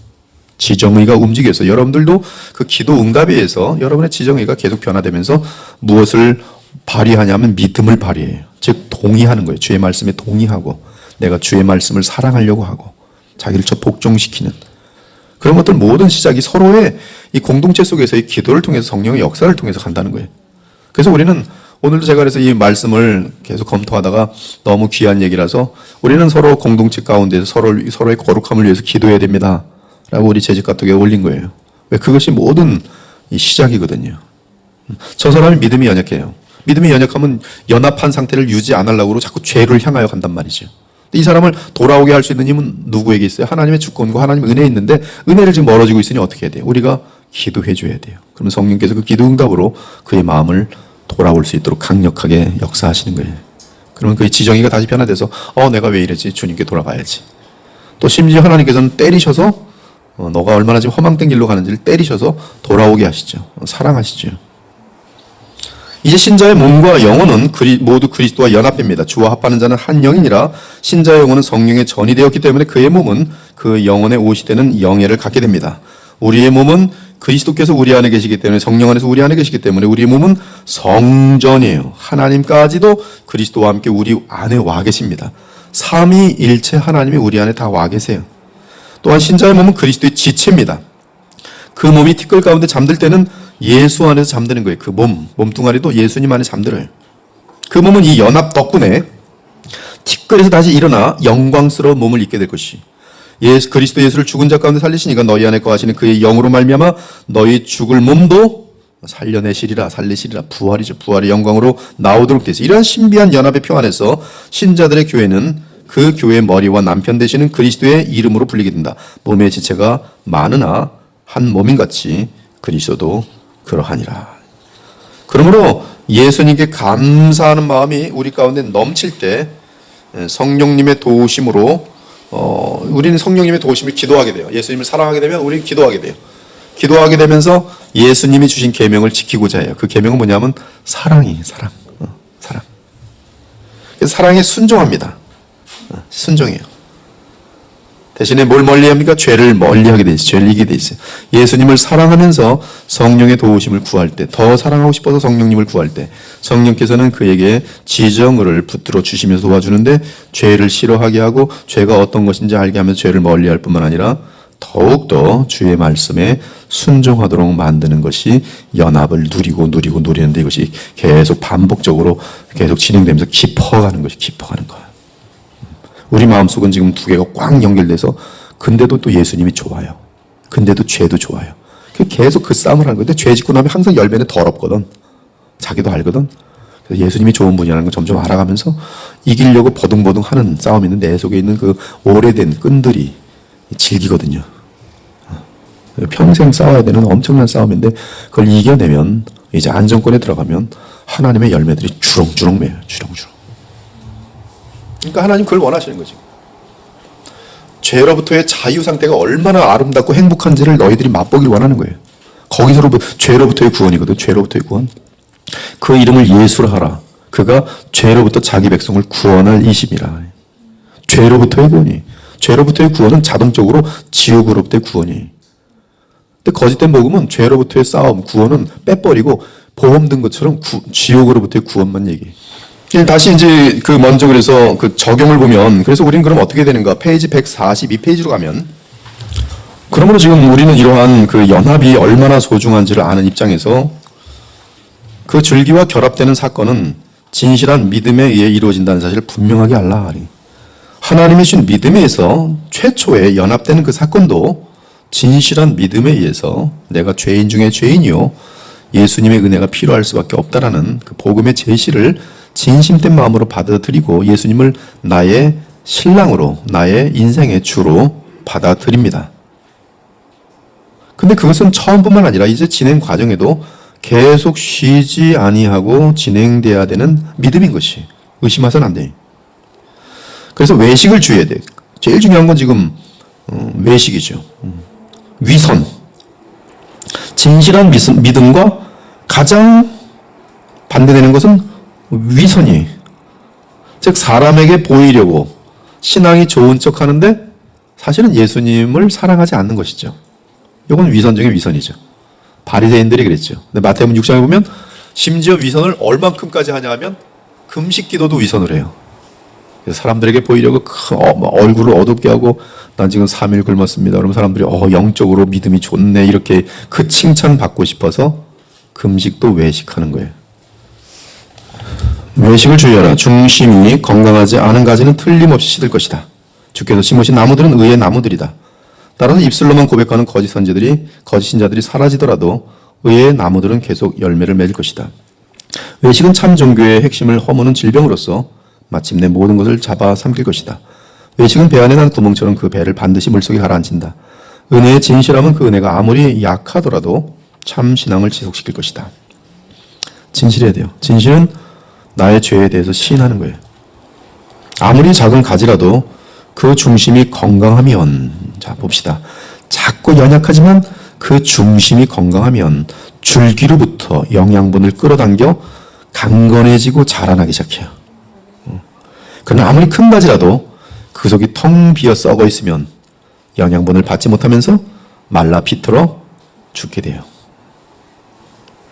지정의가 움직여서 여러분들도 그 기도 응답에 의해서 여러분의 지정의가 계속 변화되면서 무엇을 발휘하냐면 믿음을 발휘해요. 즉 동의하는 거예요. 주의 말씀에 동의하고 내가 주의 말씀을 사랑하려고 하고 자기를 저 복종시키는 그런 것들 모든 시작이 서로의 이 공동체 속에서의 기도를 통해서 성령의 역사를 통해서 간다는 거예요. 그래서 우리는 오늘도 제가 그래서 이 말씀을 계속 검토하다가 너무 귀한 얘기라서 우리는 서로 공동체 가운데서 서로의 거룩함을 위해서 기도해야 됩니다. 라고 우리 재직가톡에 올린 거예요. 왜? 그것이 모든 이 시작이거든요. 저 사람이 믿음이 연약해요. 믿음이 연약하면 연합한 상태를 유지 안 하려고 자꾸 죄를 향하여 간단 말이죠. 이 사람을 돌아오게 할 수 있는 힘은 누구에게 있어요? 하나님의 주권과 하나님의 은혜에 있는데 은혜를 지금 멀어지고 있으니 어떻게 해야 돼요? 우리가 기도해 줘야 돼요. 그러면 성령께서 그 기도 응답으로 그의 마음을 돌아올 수 있도록 강력하게 역사하시는 거예요. 그러면 그의 지정의가 다시 변화돼서 내가 왜 이랬지? 주님께 돌아가야지. 또 심지어 하나님께서는 때리셔서 너가 얼마나 지금 허망된 길로 가는지를 때리셔서 돌아오게 하시죠. 사랑하시죠. 이제 신자의 몸과 영혼은 모두 그리스도와 연합됩니다. 주와 합하는 자는 한 영이니라. 신자의 영혼은 성령의 전이 되었기 때문에 그의 몸은 그 영혼의 옷이 되는 영예를 갖게 됩니다. 우리의 몸은 그리스도께서 우리 안에 계시기 때문에 성령 안에서 우리 안에 계시기 때문에 우리의 몸은 성전이에요. 하나님까지도 그리스도와 함께 우리 안에 와 계십니다. 삼위일체 하나님이 우리 안에 다 와 계세요. 또한 신자의 몸은 그리스도의 지체입니다. 그 몸이 티끌 가운데 잠들 때는 예수 안에서 잠드는 거예요. 그 몸뚱아리도 예수님 안에 잠들어요. 그 몸은 이 연합 덕분에 티끌에서 다시 일어나 영광스러운 몸을 입게 될 것이. 그리스도 예수를 죽은 자 가운데 살리시니까 너희 안에 거하시는 그의 영으로 말미암아 너희 죽을 몸도 살리시리라. 부활이죠. 부활의 영광으로 나오도록 되어 있어요. 이러한 신비한 연합의 표 안에서 신자들의 교회는 그 교회의 머리와 남편 되시는 그리스도의 이름으로 불리게 된다. 몸의 지체가 많으나 한 몸인같이 그리스도도 그러하니라. 그러므로 예수님께 감사하는 마음이 우리 가운데 넘칠 때 성령님의 도우심으로 우리는 성령님의 도우심을 기도하게 돼요. 예수님을 사랑하게 되면 우리는 기도하게 돼요. 기도하게 되면서 예수님이 주신 계명을 지키고자 해요. 그 계명은 뭐냐면 사랑이에요. 사랑. 그래서 사랑에 순종합니다. 순종해요. 대신에 뭘 멀리합니까? 죄를 멀리하게 돼 있어요. 죄를 이기게 돼 있어요. 예수님을 사랑하면서 성령의 도우심을 구할 때, 더 사랑하고 싶어서 성령님을 구할 때 성령께서는 그에게 지정을 붙들어 주시면서 도와주는데 죄를 싫어하게 하고 죄가 어떤 것인지 알게 하면서 죄를 멀리할 뿐만 아니라 더욱더 주의 말씀에 순종하도록 만드는 것이 연합을 누리는데 이것이 계속 반복적으로 계속 진행되면서 깊어가는 것이 깊어가는 거예요. 우리 마음속은 지금 두 개가 꽉 연결돼서 근데도 또 예수님이 좋아요. 근데도 죄도 좋아요. 계속 그 싸움을 하는 건데 죄 짓고 나면 항상 열매는 더럽거든. 자기도 알거든. 그래서 예수님이 좋은 분이라는 걸 점점 알아가면서 이기려고 버둥버둥하는 싸움이 있는 내 속에 있는 그 오래된 끈들이 질기거든요. 평생 싸워야 되는 엄청난 싸움인데 그걸 이겨내면 이제 안정권에 들어가면 하나님의 열매들이 주렁주렁 매요. 주렁주렁. 그러니까 하나님 그걸 원하시는 거지. 죄로부터의 자유 상태가 얼마나 아름답고 행복한지를 너희들이 맛보길 원하는 거예요. 거기서로부터 죄로부터의 구원이거든. 죄로부터의 구원. 그 이름을 예수라 하라. 그가 죄로부터 자기 백성을 구원할 이심이라. 죄로부터의 구원이. 죄로부터의 구원은 자동적으로 지옥으로부터의 구원이. 근데 거짓된 복음은 죄로부터의 싸움, 구원은 빼버리고 보험 든 것처럼 지옥으로부터의 구원만 얘기해. 다시 이제 먼저 그래서 그 적용을 보면, 그래서 우리는 그럼 어떻게 되는가? 페이지 142페이지로 가면, 그러므로 지금 우리는 이러한 그 연합이 얼마나 소중한지를 아는 입장에서 그 줄기와 결합되는 사건은 진실한 믿음에 의해 이루어진다는 사실을 분명하게 알라 하리. 하나님이 주신 믿음에 의해서 최초에 연합되는 그 사건도 진실한 믿음에 의해서 내가 죄인 중에 죄인이요 예수님의 은혜가 필요할 수밖에 없다라는 그 복음의 제시를 진심된 마음으로 받아들이고 예수님을 나의 신랑으로, 나의 인생의 주로 받아들입니다. 근데 그것은 처음뿐만 아니라 이제 진행 과정에도 계속 쉬지 아니하고 진행돼야 되는 믿음인 것이. 의심하서는 안 돼. 그래서 외식을 주의해야 돼. 제일 중요한 건 지금 외식이죠. 위선. 진실한 믿음과 가장 반대되는 것은 위선이. 즉 사람에게 보이려고 신앙이 좋은 척 하는데 사실은 예수님을 사랑하지 않는 것이죠. 이건 위선 중에 위선이죠. 바리새인들이 그랬죠. 근데 마태복음 6장에 보면 심지어 위선을 얼만큼까지 하냐 하면 금식 기도도 위선을 해요. 그래서 사람들에게 보이려고 얼굴을 어둡게 하고 난 지금 3일 굶었습니다. 그러면 사람들이 영적으로 믿음이 좋네 이렇게 그 칭찬 받고 싶어서 금식도 외식하는 거예요. 외식을 주의하라. 중심이 건강하지 않은 가지는 틀림없이 시들 것이다. 주께서 심으신 나무들은 의의 나무들이다. 따라서 입술로만 고백하는 거짓 선지자들이, 거짓 신자들이 사라지더라도 의의 나무들은 계속 열매를 맺을 것이다. 외식은 참 종교의 핵심을 허무는 질병으로서 마침내 모든 것을 잡아 삼킬 것이다. 외식은 배 안에 난 구멍처럼 그 배를 반드시 물속에 가라앉힌다. 은혜의 진실함은 그 은혜가 아무리 약하더라도 참 신앙을 지속시킬 것이다. 진실해야 돼요. 진실은 나의 죄에 대해서 시인하는 거예요. 아무리 작은 가지라도 그 중심이 건강하면, 자 봅시다. 작고 연약하지만 그 중심이 건강하면 줄기로부터 영양분을 끌어당겨 강건해지고 자라나기 시작해요. 그러나 아무리 큰 가지라도 그 속이 텅 비어 썩어 있으면 영양분을 받지 못하면서 말라 비틀어 죽게 돼요.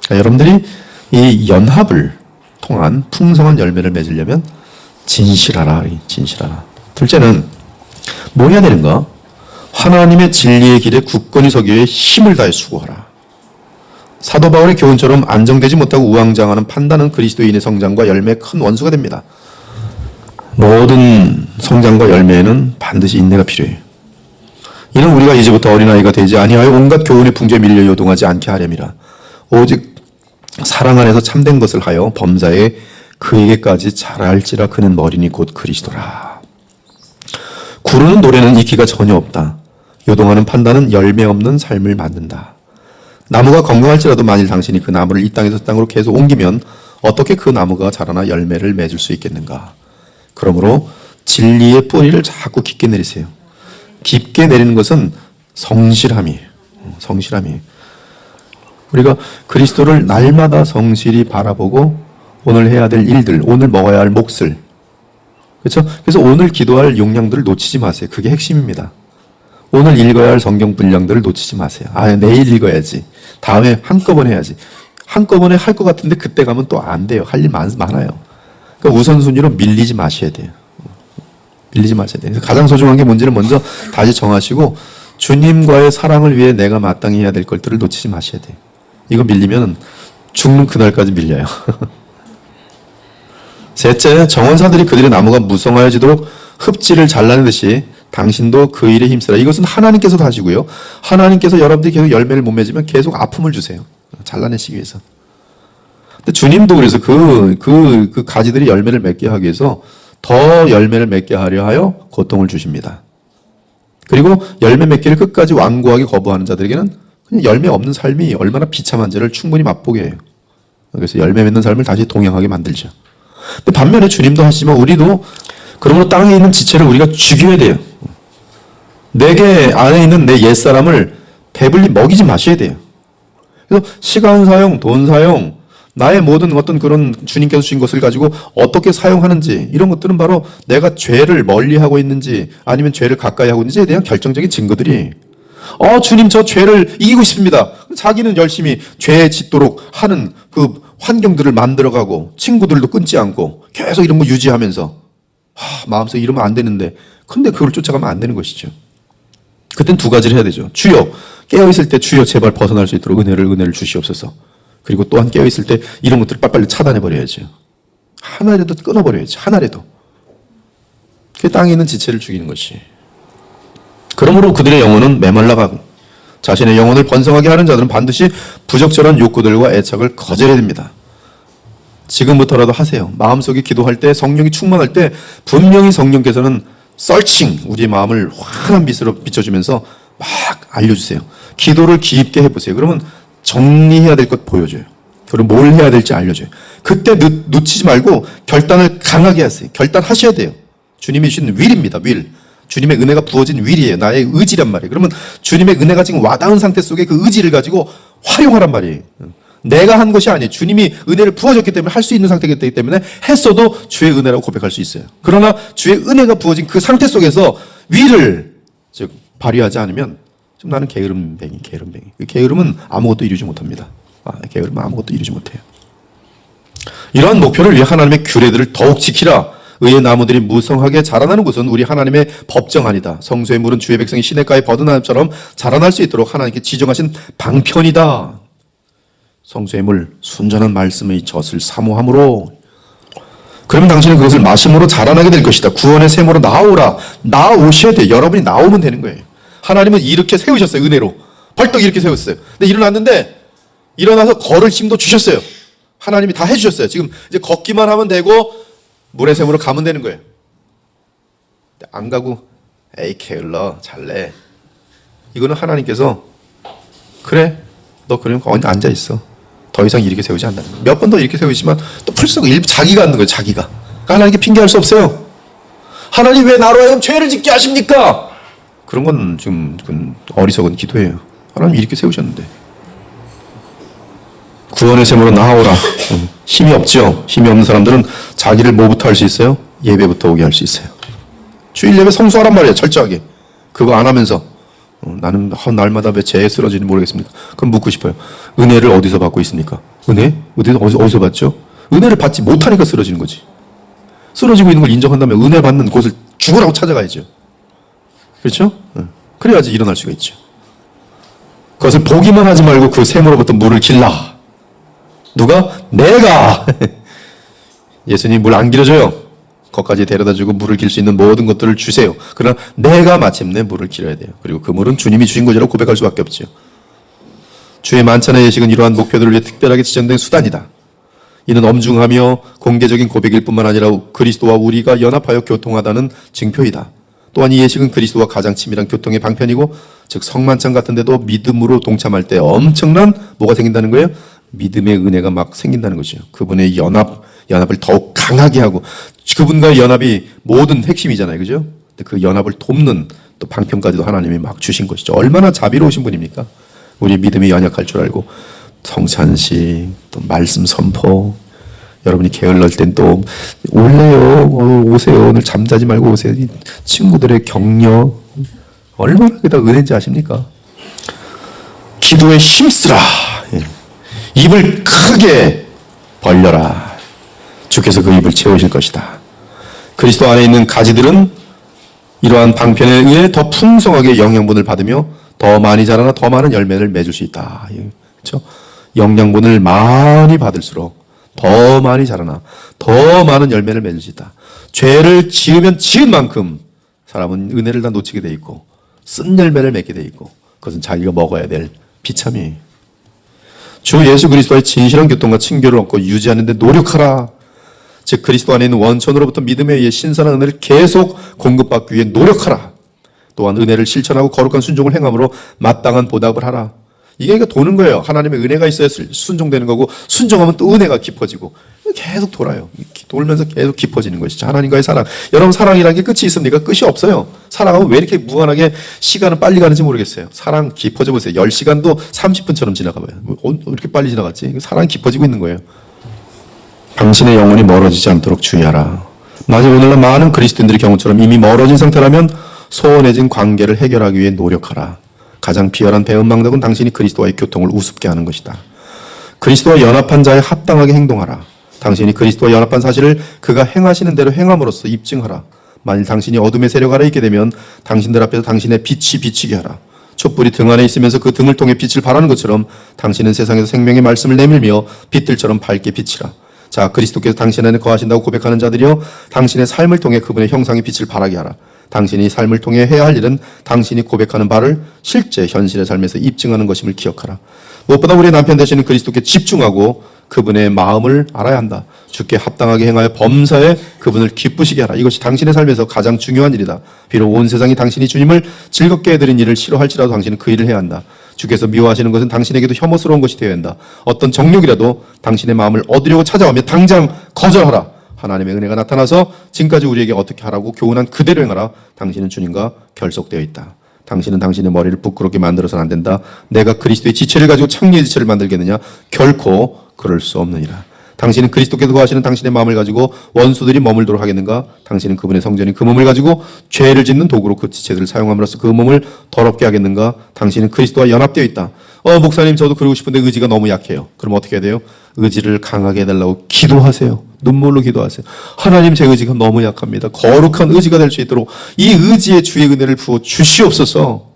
그러니까 여러분들이 이 연합을 통한 풍성한 열매를 맺으려면 진실하라. 진실하라. 둘째는 뭐 해야 되는가? 하나님의 진리의 길에 굳건히 서기 위해 힘을 다해 수고하라. 사도 바울의 교훈처럼 안정되지 못하고 우왕좌왕하는 판단은 그리스도인의 성장과 열매의 큰 원수가 됩니다. 모든 성장과 열매에는 반드시 인내가 필요해요. 이는 우리가 이제부터 어린아이가 되지 아니하여 온갖 교훈의 풍조에 밀려 요동하지 않게 하렴이라. 오직 사랑 안에서 참된 것을 하여 범사에 그에게까지 자랄지라. 그는 머리니 곧 그리스도라. 구르는 노래는 익기가 전혀 없다. 요동하는 판단은 열매 없는 삶을 만든다. 나무가 건강할지라도 만일 당신이 그 나무를 이 땅에서 저 땅으로 계속 옮기면 어떻게 그 나무가 자라나 열매를 맺을 수 있겠는가? 그러므로 진리의 뿌리를 자꾸 깊게 내리세요. 깊게 내리는 것은 성실함이에요. 성실함이에요. 우리가 그리스도를 날마다 성실히 바라보고 오늘 해야 될 일들, 오늘 먹어야 할 몫을, 그렇죠? 그래서 오늘 기도할 용량들을 놓치지 마세요. 그게 핵심입니다. 오늘 읽어야 할 성경 분량들을 놓치지 마세요. 내일 읽어야지. 다음에 한꺼번에 해야지. 한꺼번에 할 것 같은데 그때 가면 또 안 돼요. 할 일 많아요. 그러니까 우선순위로 밀리지 마셔야 돼요. 밀리지 마셔야 돼요. 그래서 가장 소중한 게 뭔지를 먼저 다시 정하시고 주님과의 사랑을 위해 내가 마땅히 해야 될 것들을 놓치지 마셔야 돼요. 이거 밀리면 죽는 그날까지 밀려요. 셋째, 정원사들이 그들의 나무가 무성하여지도록 흡지를 잘라낸 듯이 당신도 그 일에 힘쓰라. 이것은 하나님께서도 하시고요. 하나님께서 여러분들이 계속 열매를 못 맺으면 계속 아픔을 주세요. 잘라내시기 위해서. 근데 주님도 그래서 그 가지들이 열매를 맺게 하기 위해서 더 열매를 맺게 하려 하여 고통을 주십니다. 그리고 열매 맺기를 끝까지 완고하게 거부하는 자들에게는 그냥 열매 없는 삶이 얼마나 비참한지를 충분히 맛보게 해요. 그래서 열매 맺는 삶을 다시 동행하게 만들죠. 근데 반면에 주님도 하시지만 우리도 그러므로 땅에 있는 지체를 우리가 죽여야 돼요. 내게 안에 있는 내 옛사람을 배불리 먹이지 마셔야 돼요. 그래서 시간 사용, 돈 사용, 나의 모든 어떤 그런 주님께서 주신 것을 가지고 어떻게 사용하는지 이런 것들은 바로 내가 죄를 멀리하고 있는지 아니면 죄를 가까이 하고 있는지에 대한 결정적인 증거들이 주님 저 죄를 이기고 싶습니다. 자기는 열심히 죄에 짓도록 하는 그 환경들을 만들어가고 친구들도 끊지 않고 계속 이런 거 유지하면서 마음속에 이러면 안 되는데 근데 그걸 쫓아가면 안 되는 것이죠. 그땐 두 가지를 해야 되죠. 주여 깨어있을 때 주여 제발 벗어날 수 있도록 은혜를 주시옵소서. 그리고 또한 깨어있을 때 이런 것들을 빨리빨리 차단해버려야죠. 하나라도 끊어버려야죠. 하나라도. 그게 땅에 있는 지체를 죽이는 것이. 그러므로 그들의 영혼은 메말라가고 자신의 영혼을 번성하게 하는 자들은 반드시 부적절한 욕구들과 애착을 거절해야 됩니다. 지금부터라도 하세요. 마음속에 기도할 때 성령이 충만할 때 분명히 성령께서는 썰칭 우리의 마음을 환한 빛으로 비춰주면서 막 알려주세요. 기도를 깊게 해보세요. 그러면 정리해야 될 것 보여줘요. 그럼 뭘 해야 될지 알려줘요. 그때 놓치지 말고 결단을 강하게 하세요. 결단하셔야 돼요. 주님이 주신 윌입니다. 윌. 주님의 은혜가 부어진 윌이에요. 나의 의지란 말이에요. 그러면 주님의 은혜가 지금 와닿은 상태 속에 그 의지를 가지고 활용하란 말이에요. 내가 한 것이 아니에요. 주님이 은혜를 부어줬기 때문에 할 수 있는 상태이기 때문에 했어도 주의 은혜라고 고백할 수 있어요. 그러나 주의 은혜가 부어진 그 상태 속에서 윌을 즉 발휘하지 않으면 좀 나는 게으름뱅이. 그 게으름은 아무것도 이루지 못합니다. 게으름은 아무것도 이루지 못해요. 이러한 목표를 위해 하나님의 규례들을 더욱 지키라. 의의 나무들이 무성하게 자라나는 곳은 우리 하나님의 법정 아니다. 성소의 물은 주의 백성이 시냇가에 버드나무처럼 자라날 수 있도록 하나님께 지정하신 방편이다. 성소의 물, 순전한 말씀의 젖을 사모함으로 그러면 당신은 그것을 마심으로 자라나게 될 것이다. 구원의 샘으로 나오라. 나오셔야 돼요. 여러분이 나오면 되는 거예요. 하나님은 이렇게 세우셨어요. 은혜로. 벌떡 이렇게 세웠어요. 근데 일어났는데 일어나서 걸을 힘도 주셨어요. 하나님이 다 해주셨어요. 지금 이제 걷기만 하면 되고 물의 샘으로 가면 되는 거예요. 안 가고 에이 게을러 잘래. 이거는 하나님께서 그래 너 그러면 거기 앉아있어. 더 이상 이렇게 세우지 않는다. 몇 번 더 이렇게 세우지만 또 풀썩 일부 자기가 하는 거예요. 자기가. 그러니까 하나님께 핑계할 수 없어요. 하나님 왜 나로 하여금 죄를 짓게 하십니까? 그런 건 좀 어리석은 기도예요. 하나님 이렇게 세우셨는데. 구원의 샘으로 나아오라. 힘이 없죠. 힘이 없는 사람들은 자기를 뭐부터 할 수 있어요? 예배부터 오게 할 수 있어요. 주일 예배 성수하란 말이에요. 철저하게. 그거 안 하면서 나는 날마다 왜 죄에 쓰러지는지 모르겠습니까? 그럼 묻고 싶어요. 은혜를 어디서 받고 있습니까? 은혜? 어디서 받죠? 은혜를 받지 못하니까 쓰러지는 거지. 쓰러지고 있는 걸 인정한다면 은혜 받는 곳을 죽으라고 찾아가야죠. 그렇죠? 그래야지 일어날 수가 있죠. 그것을 보기만 하지 말고 그 샘으로부터 물을 길라. 누가? 내가. 예수님 물 안 길어줘요. 거기까지 데려다주고 물을 길 수 있는 모든 것들을 주세요. 그러나 내가 마침내 물을 길어야 돼요. 그리고 그 물은 주님이 주신 것이라고 고백할 수밖에 없죠. 주의 만찬의 예식은 이러한 목표들을 위해 특별하게 지정된 수단이다. 이는 엄중하며 공개적인 고백일 뿐만 아니라 그리스도와 우리가 연합하여 교통하다는 증표이다. 또한 이 예식은 그리스도와 가장 친밀한 교통의 방편이고 즉 성만찬 같은데도 믿음으로 동참할 때 엄청난 뭐가 생긴다는 거예요? 믿음의 은혜가 막 생긴다는 거죠. 그분의 연합을 더욱 강하게 하고 그분과의 연합이 모든 핵심이잖아요. 그죠? 근데 그 연합을 돕는 또 방편까지도 하나님이 막 주신 것이죠. 얼마나 자비로우신 분입니까? 우리 믿음이 연약할 줄 알고 성찬식, 또 말씀 선포, 여러분이 게을러질 땐 또 올래요. 오세요. 오늘 잠자지 말고 오세요. 이 친구들의 격려 얼마나 그다 은혜인지 아십니까? 기도에 힘쓰라. 입을 크게 벌려라. 주께서 그 입을 채우실 것이다. 그리스도 안에 있는 가지들은 이러한 방편에 의해 더 풍성하게 영양분을 받으며 더 많이 자라나 더 많은 열매를 맺을 수 있다. 그렇죠? 영양분을 많이 받을수록 더 많이 자라나 더 많은 열매를 맺을 수 있다. 죄를 지으면 지은 만큼 사람은 은혜를 다 놓치게 돼 있고 쓴 열매를 맺게 돼 있고 그것은 자기가 먹어야 될 비참이에요. 주 예수 그리스도의 진실한 교통과 친교를 얻고 유지하는 데 노력하라. 즉 그리스도 안에 있는 원천으로부터 믿음에 의해 신선한 은혜를 계속 공급받기 위해 노력하라. 또한 은혜를 실천하고 거룩한 순종을 행함으로 마땅한 보답을 하라. 이게 그러니까 도는 거예요. 하나님의 은혜가 있어야 순종되는 거고, 순종하면 또 은혜가 깊어지고 계속 돌아요. 돌면서 계속 깊어지는 것이죠. 하나님과의 사랑. 여러분, 사랑이라는 게 끝이 있습니까? 끝이 없어요. 사랑하면 왜 이렇게 무한하게 시간은 빨리 가는지 모르겠어요. 사랑 깊어져 보세요. 10시간도 30분처럼 지나가봐요. 왜 이렇게 빨리 지나갔지? 사랑이 깊어지고 있는 거예요. 당신의 영혼이 멀어지지 않도록 주의하라. 만약 오늘날 많은 그리스도인들의 경우처럼 이미 멀어진 상태라면 소원해진 관계를 해결하기 위해 노력하라. 가장 비열한 배은망덕은 당신이 그리스도와의 교통을 우습게 하는 것이다. 그리스도와 연합한 자에 합당하게 행동하라. 당신이 그리스도와 연합한 사실을 그가 행하시는 대로 행함으로써 입증하라. 만일 당신이 어둠의 세력 아래 있게 되면 당신들 앞에서 당신의 빛이 비치게 하라. 촛불이 등 안에 있으면서 그 등을 통해 빛을 발하는 것처럼 당신은 세상에서 생명의 말씀을 내밀며 빛들처럼 밝게 비치라. 자, 그리스도께서 당신 안에 거하신다고 고백하는 자들이여, 당신의 삶을 통해 그분의 형상의 빛을 발하게 하라. 당신이 삶을 통해 해야 할 일은 당신이 고백하는 바를 실제 현실의 삶에서 입증하는 것임을 기억하라. 무엇보다 우리 남편 되시는 그리스도께 집중하고 그분의 마음을 알아야 한다. 주께 합당하게 행하여 범사에 그분을 기쁘시게 하라. 이것이 당신의 삶에서 가장 중요한 일이다. 비록 온 세상이 당신이 주님을 즐겁게 해드린 일을 싫어할지라도 당신은 그 일을 해야 한다. 주께서 미워하시는 것은 당신에게도 혐오스러운 것이 되어야 한다. 어떤 정욕이라도 당신의 마음을 얻으려고 찾아오면 당장 거절하라. 하나님의 은혜가 나타나서 지금까지 우리에게 어떻게 하라고 교훈한 그대로 행하라. 당신은 주님과 결속되어 있다. 당신은 당신의 머리를 부끄럽게 만들어서는 안 된다. 내가 그리스도의 지체를 가지고 창리의 지체를 만들겠느냐? 결코 그럴 수 없느니라. 당신은 그리스도께서 거하시는 당신의 마음을 가지고 원수들이 머물도록 하겠는가? 당신은 그분의 성전인 그 몸을 가지고 죄를 짓는 도구로 그 지체들을 사용함으로써 그 몸을 더럽게 하겠는가? 당신은 그리스도와 연합되어 있다. 목사님, 저도 그러고 싶은데 의지가 너무 약해요. 그럼 어떻게 해야 돼요? 의지를 강하게 해달라고 기도하세요. 눈물로 기도하세요. 하나님, 제 의지가 너무 약합니다. 거룩한 의지가 될 수 있도록 이 의지에 주의 은혜를 부어 주시옵소서.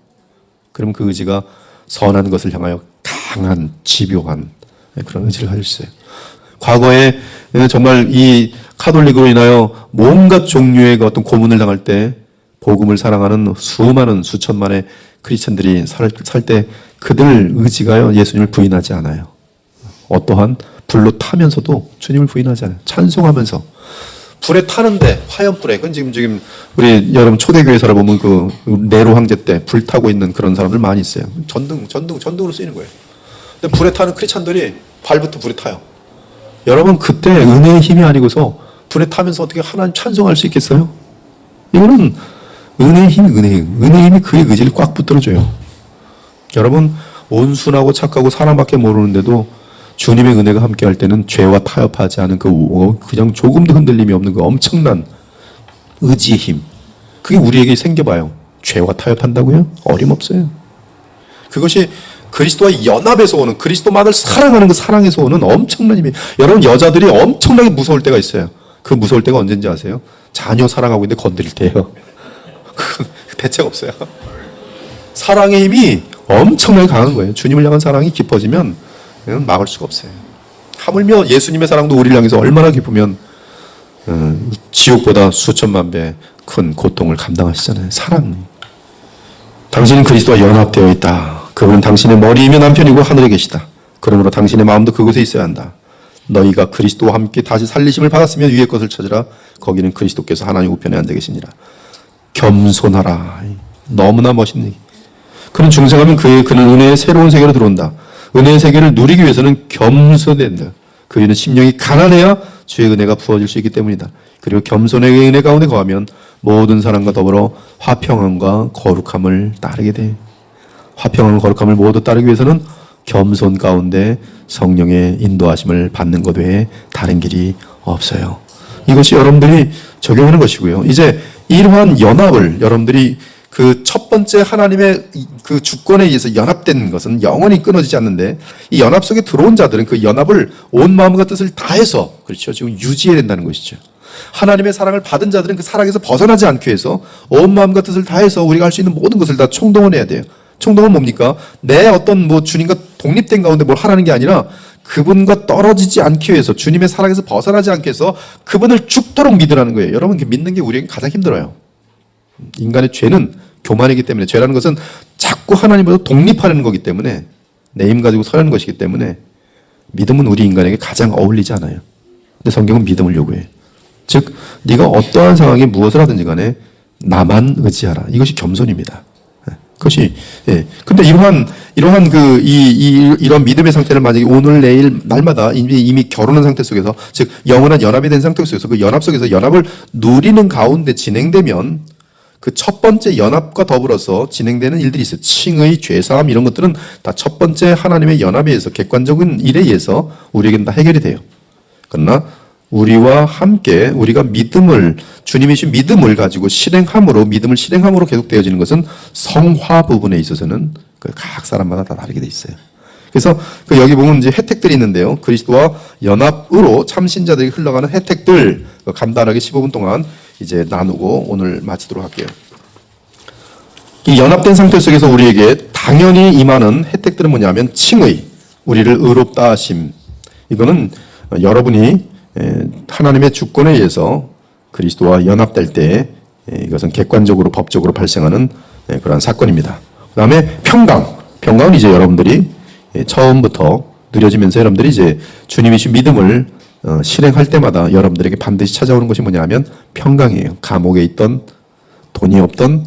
그럼 그 의지가 선한 것을 향하여 강한, 집요한 그런 의지를 가질 수 있어요. 과거에 정말 이 카톨릭으로 인하여 온갖 종류의 어떤 고문을 당할 때 복음을 사랑하는 수많은 수천만의 크리스천들이 살 때 그들 의지가요, 예수님을 부인하지 않아요. 어떠한 불로 타면서도 주님을 부인하지 않아요. 찬송하면서 불에 타는데, 화염불에, 그건 지금 우리 여러분 초대교회 살아보면 그 네로 황제 때 불 타고 있는 그런 사람들 많이 있어요. 전등으로 쓰이는 거예요. 근데 불에 타는 크리스천들이 발부터 불에 타요. 여러분, 그때 은혜의 힘이 아니고서 불에 타면서 어떻게 하나님 찬송할 수 있겠어요? 이거는 은혜의 힘이 은혜의 힘이 그의 의지를 꽉 붙들어줘요. 여러분, 온순하고 착하고 사람밖에 모르는데도 주님의 은혜가 함께할 때는 죄와 타협하지 않은 그냥 조금도 흔들림이 없는 그 엄청난 의지의 힘, 그게 우리에게 생겨봐요. 죄와 타협한다고요? 어림없어요. 그것이 그리스도와 연합에서 오는, 그리스도만을 사랑하는 그 사랑에서 오는 엄청난 힘이. 여러분, 여자들이 엄청나게 무서울 때가 있어요. 그 무서울 때가 언제인지 아세요? 자녀 사랑하고 있는데 건드릴 때예요. 대책 없어요. 사랑의 힘이 엄청나게 강한 거예요. 주님을 향한 사랑이 깊어지면 막을 수가 없어요. 하물며 예수님의 사랑도 우리를 향해서 얼마나 깊으면 지옥보다 수천만 배 큰 고통을 감당하시잖아요. 사랑. 당신은 그리스도와 연합되어 있다. 그분은 당신의 머리이며 남편이고 하늘에 계시다. 그러므로 당신의 마음도 그곳에 있어야 한다. 너희가 그리스도와 함께 다시 살리심을 받았으면 위의 것을 찾으라. 거기는 그리스도께서 하나님 우편에 앉아 계시니라. 겸손하라. 너무나 멋있는 얘기. 그는 중생하면 그는 은혜의 새로운 세계로 들어온다. 은혜의 세계를 누리기 위해서는 겸손해야 된다. 그이는 심령이 가난해야 주의 은혜가 부어질 수 있기 때문이다. 그리고 겸손의 은혜 가운데 거하면 모든 사람과 더불어 화평함과 거룩함을 따르게 돼. 화평함과 거룩함을 모두 따르기 위해서는 겸손 가운데 성령의 인도하심을 받는 것 외에 다른 길이 없어요. 이것이 여러분들이 적용하는 것이고요. 이제 이러한 연합을 여러분들이 그 첫 번째 하나님의 그 주권에 의해서 연합된 것은 영원히 끊어지지 않는데, 이 연합 속에 들어온 자들은 그 연합을 온 마음과 뜻을 다해서, 그렇죠, 지금 유지해야 된다는 것이죠. 하나님의 사랑을 받은 자들은 그 사랑에서 벗어나지 않기 위해서 온 마음과 뜻을 다해서 우리가 할 수 있는 모든 것을 다 총동원해야 돼요. 총동원 뭡니까? 내 어떤 주님과 독립된 가운데 뭘 하라는 게 아니라 그분과 떨어지지 않기 위해서, 주님의 사랑에서 벗어나지 않기 위해서 그분을 죽도록 믿으라는 거예요. 여러분, 믿는 게 우리에게 가장 힘들어요. 인간의 죄는 교만이기 때문에, 죄라는 것은 자꾸 하나님보다 독립하려는 거기 때문에, 내 힘 가지고 서려는 것이기 때문에 믿음은 우리 인간에게 가장 어울리지 않아요. 근데 성경은 믿음을 요구해요. 즉 네가 어떠한 상황에 무엇을 하든지 간에 나만 의지하라. 이것이 겸손입니다. 그것이 근데 이러한 이런 믿음의 상태를 만약에 오늘 내일 날마다 이미 결혼한 상태 속에서 즉 영원한 연합이 된 상태 속에서 그 연합 속에서 연합을 누리는 가운데 진행되면 그 첫 번째 연합과 더불어서 진행되는 일들이 있어요. 칭의, 죄사함 이런 것들은 다 첫 번째 하나님의 연합에 의해서 객관적인 일에 의해서 우리에게는 다 해결이 돼요. 그러나 우리와 함께 우리가 주님이 주신 믿음을 가지고 믿음을 실행함으로 계속되어지는 것은 성화 부분에 있어서는 각 사람마다 다 다르게 돼 있어요. 그래서 여기 보면 이제 혜택들이 있는데요. 그리스도와 연합으로 참신자들이 흘러가는 혜택들 간단하게 15분 동안 이제 나누고 오늘 마치도록 할게요. 이 연합된 상태 속에서 우리에게 당연히 임하는 혜택들은 뭐냐면 칭의, 우리를 의롭다 하심. 이거는 여러분이 하나님의 주권에 의해서 그리스도와 연합될 때 이것은 객관적으로 법적으로 발생하는 그러한 사건입니다. 그 다음에 평강은 이제 여러분들이 처음부터 누려지면서 여러분들이 이제 주님이 주신 믿음을 실행할 때마다 여러분들에게 반드시 찾아오는 것이 뭐냐면 평강이에요. 감옥에 있던 돈이 없던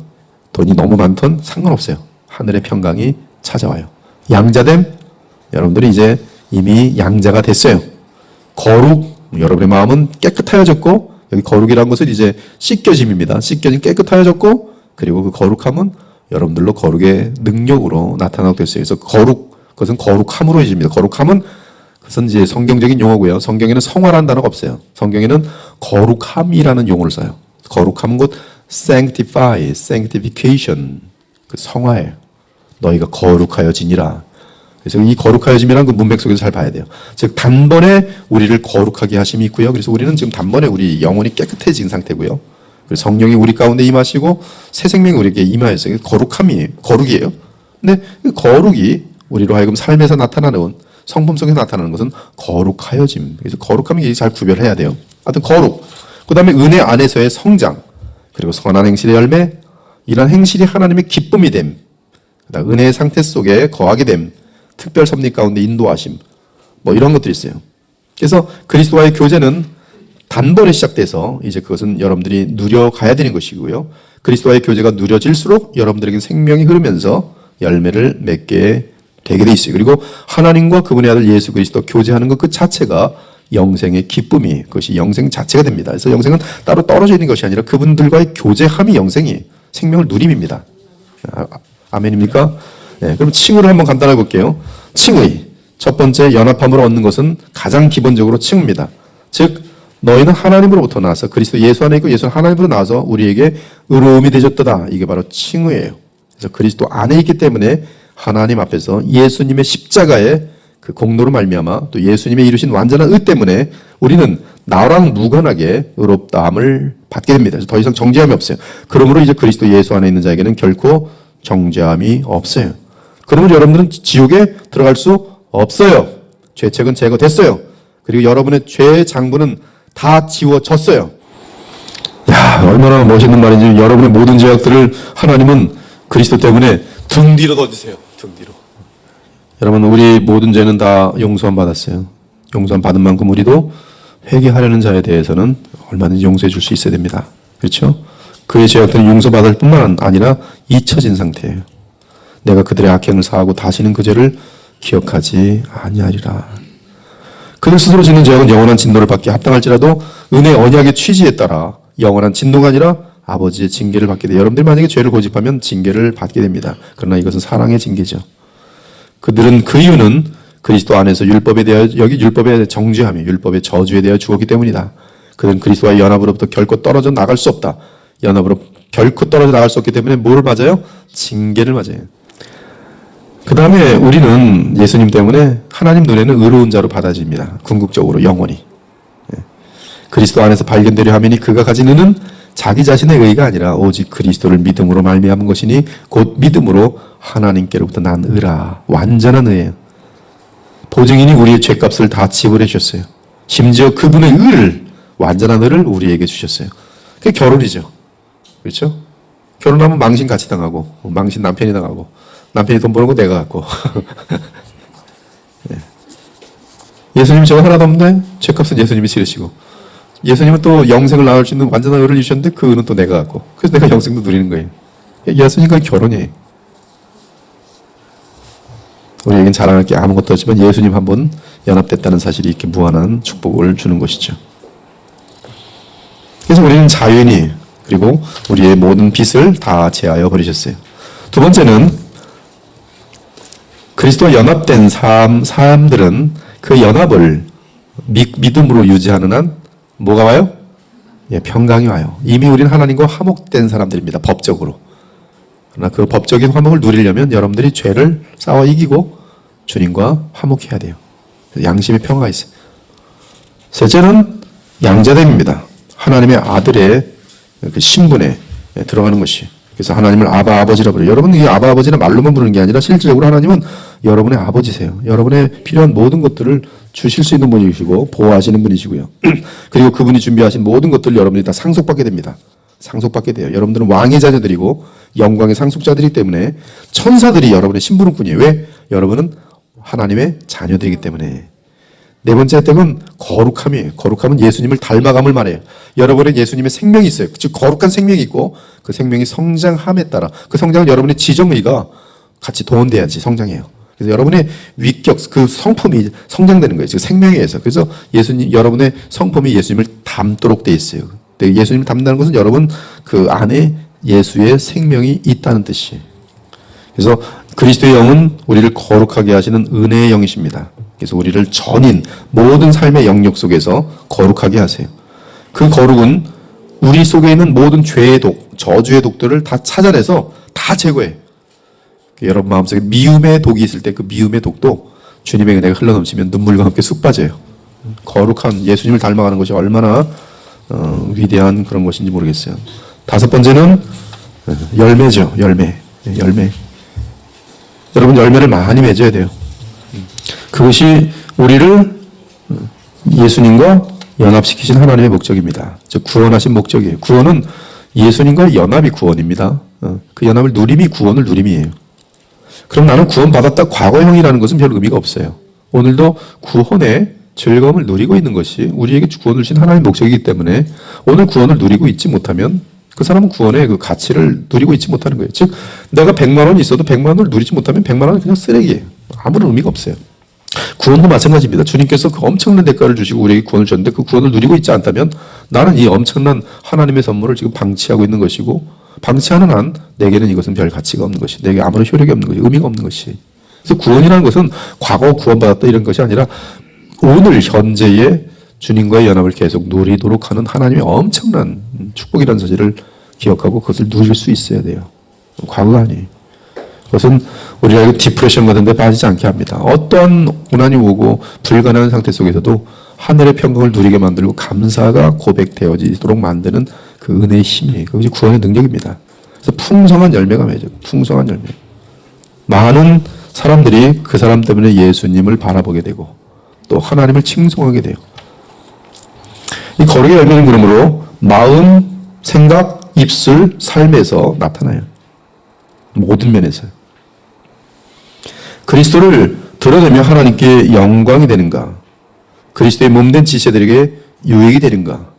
돈이 너무 많던 상관없어요. 하늘의 평강이 찾아와요. 양자됨 여러분들이 이제 이미 양자가 됐어요. 거룩 여러분의 마음은 깨끗하여졌고 여기 거룩이라는 것은 이제 씻겨짐입니다. 씻겨짐 깨끗하여졌고 그리고 그 거룩함은 여러분들로 거룩의 능력으로 나타나게 됐어요. 그래서 그것은 거룩함으로 이집니다. 거룩함은 그것은 이제 성경적인 용어고요. 성경에는 성화라는 단어가 없어요. 성경에는 거룩함이라는 용어를 써요. 거룩함은 곧 sanctify, sanctification 그 성화예요. 너희가 거룩하여지니라. 그래서 이 거룩하여짐이라는 그 문맥 속에서 잘 봐야 돼요. 즉 단번에 우리를 거룩하게 하심이 있고요. 그래서 우리는 지금 단번에 우리 영혼이 깨끗해진 상태고요. 그래서 성령이 우리 가운데 임하시고 새 생명이 우리에게 임하였어요. 거룩이에요. 근데 그 거룩이 우리로 하여금 삶에서 나타나는 성품 속에서 나타나는 것은 거룩하여짐. 그래서 거룩함이 잘 구별해야 돼요. 하여튼 거룩. 그 다음에 은혜 안에서의 성장. 그리고 선한 행실의 열매. 이런 행실이 하나님의 기쁨이 됨. 그다음 은혜의 상태 속에 거하게 됨. 특별 섭리 가운데 인도하심. 이런 것들이 있어요. 그래서 그리스도와의 교제는 단번에 시작돼서 이제 그것은 여러분들이 누려가야 되는 것이고요. 그리스도와의 교제가 누려질수록 여러분들에게 생명이 흐르면서 열매를 맺게 되게 돼 있어요. 그리고 하나님과 그분의 아들 예수 그리스도 교제하는 것 그 자체가 영생의 기쁨이 그것이 영생 자체가 됩니다. 그래서 영생은 따로 떨어져 있는 것이 아니라 그분들과의 교제함이 영생이 생명을 누림입니다. 아멘입니까? 네, 그럼 칭의를 한번 간단하게 볼게요. 칭의. 첫 번째 연합함으로 얻는 것은 가장 기본적으로 칭의입니다. 즉 너희는 하나님으로부터 나와서 그리스도 예수 안에 있고 예수는 하나님으로 나와서 우리에게 의로움이 되셨도다. 이게 바로 칭의예요. 그래서 그리스도 안에 있기 때문에 하나님 앞에서 예수님의 십자가의 그 공로로 말미암아 또 예수님의 이루신 완전한 의 때문에 우리는 나랑 무관하게 의롭다함을 받게 됩니다. 그래서 더 이상 정죄함이 없어요. 그러므로 이제 그리스도 예수 안에 있는 자에게는 결코 정죄함이 없어요. 그러면 여러분들은 지옥에 들어갈 수 없어요. 죄책은 제거됐어요. 그리고 여러분의 죄의 장부는 다 지워졌어요. 야, 얼마나 멋있는 말인지. 여러분의 모든 죄악들을 하나님은 그리스도 때문에 등 뒤로 던지세요. 등 뒤로. 여러분, 우리 모든 죄는 다 용서함 받았어요. 용서함 받은 만큼 우리도 회개하려는 자에 대해서는 얼마든지 용서해 줄 수 있어야 됩니다. 그렇죠? 그의 죄악들은 용서받을 뿐만 아니라 잊혀진 상태예요. 내가 그들의 악행을 사하고 다시는 그 죄를 기억하지 아니하리라. 그들 스스로 짓는 죄악은 영원한 진노를 받기에 합당할지라도 은혜 언약의 취지에 따라 영원한 진노가 아니라 아버지의 징계를 받게 돼요. 여러분들이 만약에 죄를 고집하면 징계를 받게 됩니다. 그러나 이것은 사랑의 징계죠. 그들은 그 이유는 그리스도 안에서 율법에 대하여 여기 율법의 정죄함이 율법의 저주에 대하여 죽었기 때문이다. 그들은 그리스도와의 연합으로부터 결코 떨어져 나갈 수 없다. 연합으로 결코 떨어져 나갈 수 없기 때문에 뭐를 맞아요? 징계를 맞아요. 그 다음에 우리는 예수님 때문에 하나님 눈에는 의로운 자로 받아집니다. 궁극적으로 영원히. 그리스도 안에서 발견되려 하면이 그가 가진 의는 자기 자신의 의가 아니라 오직 그리스도를 믿음으로 말미암은 것이니 곧 믿음으로 하나님께로부터 난 의라. 완전한 의예요. 보증인이 우리의 죄값을 다 지불해 주셨어요. 심지어 그분의 의를 완전한 의를 우리에게 주셨어요. 그게 결혼이죠. 그렇죠? 결혼하면 망신 같이 당하고 망신 남편이 당하고 남편이 돈 버는 거 내가 갖고 네. 예수님 죄가 하나도 없는데 죄값은 예수님이 치르시고, 예수님은 또 영생을 낳을 수 있는 완전한 의를 주셨는데 그 의는 또 내가 갖고, 그래서 내가 영생도 누리는 거예요. 예수님과 결혼이에요. 우리에겐 자랑할 게 아무것도 없지만 예수님 한 번 연합됐다는 사실이 이렇게 무한한 축복을 주는 것이죠. 그래서 우리는 자연히, 그리고 우리의 모든 빚을 다 제하여 버리셨어요. 두 번째는 그리스도와 연합된 사람들은 그 연합을 믿음으로 유지하는 한 뭐가 와요? 예, 평강이 와요. 이미 우리는 하나님과 화목된 사람들입니다. 법적으로. 그러나 그 법적인 화목을 누리려면 여러분들이 죄를 싸워 이기고 주님과 화목해야 돼요. 양심의 평화가 있어요. 셋째는 양자됨입니다. 하나님의 아들의 그 신분에 들어가는 것이. 그래서 하나님을 아바 아버지라 부르요. 여러분, 이 아바 아버지는 말로만 부르는 게 아니라 실질적으로 하나님은 여러분의 아버지세요. 여러분의 필요한 모든 것들을 주실 수 있는 분이시고 보호하시는 분이시고요. 그리고 그분이 준비하신 모든 것들을 여러분이 다 상속받게 됩니다. 상속받게 돼요. 여러분들은 왕의 자녀들이고 영광의 상속자들이기 때문에 천사들이 여러분의 심부름꾼이에요. 왜? 여러분은 하나님의 자녀들이기 때문에. 네 번째 혜택은 거룩함이에요. 거룩함은 예수님을 닮아감을 말해요. 여러분의 예수님의 생명이 있어요. 즉 거룩한 생명이 있고 그 생명이 성장함에 따라 그 성장은 여러분의 지정의가 같이 동원돼야지 성장해요. 그래서 여러분의 위격, 그 성품이 성장되는 거예요. 즉 생명에 의해서. 그래서 예수님, 여러분의 성품이 예수님을 닮도록 돼 있어요. 예수님을 닮는다는 것은 여러분 그 안에 예수의 생명이 있다는 뜻이에요. 그래서 그리스도의 영은 우리를 거룩하게 하시는 은혜의 영이십니다. 그래서 우리를 전인 모든 삶의 영역 속에서 거룩하게 하세요. 그 거룩은 우리 속에 있는 모든 죄의 독, 저주의 독들을 다 찾아내서 다 제거해요. 여러분 마음속에 미움의 독이 있을 때 그 미움의 독도 주님의 은혜가 흘러넘치면 눈물과 함께 쑥 빠져요. 거룩한 예수님을 닮아가는 것이 얼마나 위대한 그런 것인지 모르겠어요. 다섯 번째는 열매죠. 열매. 여러분 열매를 많이 맺어야 돼요. 그것이 우리를 예수님과 연합시키신 하나님의 목적입니다. 즉 구원하신 목적이에요. 구원은 예수님과의 연합이 구원입니다. 그 연합을 누림이 구원을 누림이에요. 그럼 나는 구원받았다 과거형이라는 것은 별 의미가 없어요. 오늘도 구원의 즐거움을 누리고 있는 것이 우리에게 구원을 주신 하나님의 목적이기 때문에 오늘 구원을 누리고 있지 못하면 그 사람은 구원의 그 가치를 누리고 있지 못하는 거예요. 즉 내가 100만 원이 있어도 100만 원을 누리지 못하면 100만 원은 그냥 쓰레기예요. 아무런 의미가 없어요. 구원도 마찬가지입니다. 주님께서 그 엄청난 대가를 주시고 우리에게 구원을 줬는데 그 구원을 누리고 있지 않다면 나는 이 엄청난 하나님의 선물을 지금 방치하고 있는 것이고 방치하는 한 내게는 이것은 별 가치가 없는 것이, 내게 아무런 효력이 없는 것이, 의미가 없는 것이. 그래서 구원이라는 것은 과거 구원받았다 이런 것이 아니라 오늘 현재의 주님과의 연합을 계속 누리도록 하는 하나님의 엄청난 축복이라는 사실을 기억하고 그것을 누릴 수 있어야 돼요. 과거가 아니에요. 그것은 우리가 이거 디프레션 같은 데 빠지지 않게 합니다. 어떠한 고난이 오고 불가능한 상태 속에서도 하늘의 평강을 누리게 만들고 감사가 고백되어지도록 만드는 그 은혜의 힘이에요. 그것이 구원의 능력입니다. 그래서 풍성한 열매가 맺어요. 풍성한 열매. 많은 사람들이 그 사람 때문에 예수님을 바라보게 되고 또 하나님을 칭송하게 돼요. 이 거룩의 열매는 그러므로 마음, 생각, 입술, 삶에서 나타나요. 모든 면에서요. 그리스도를 드러내며 하나님께 영광이 되는가? 그리스도의 몸된 지체들에게 유익이 되는가?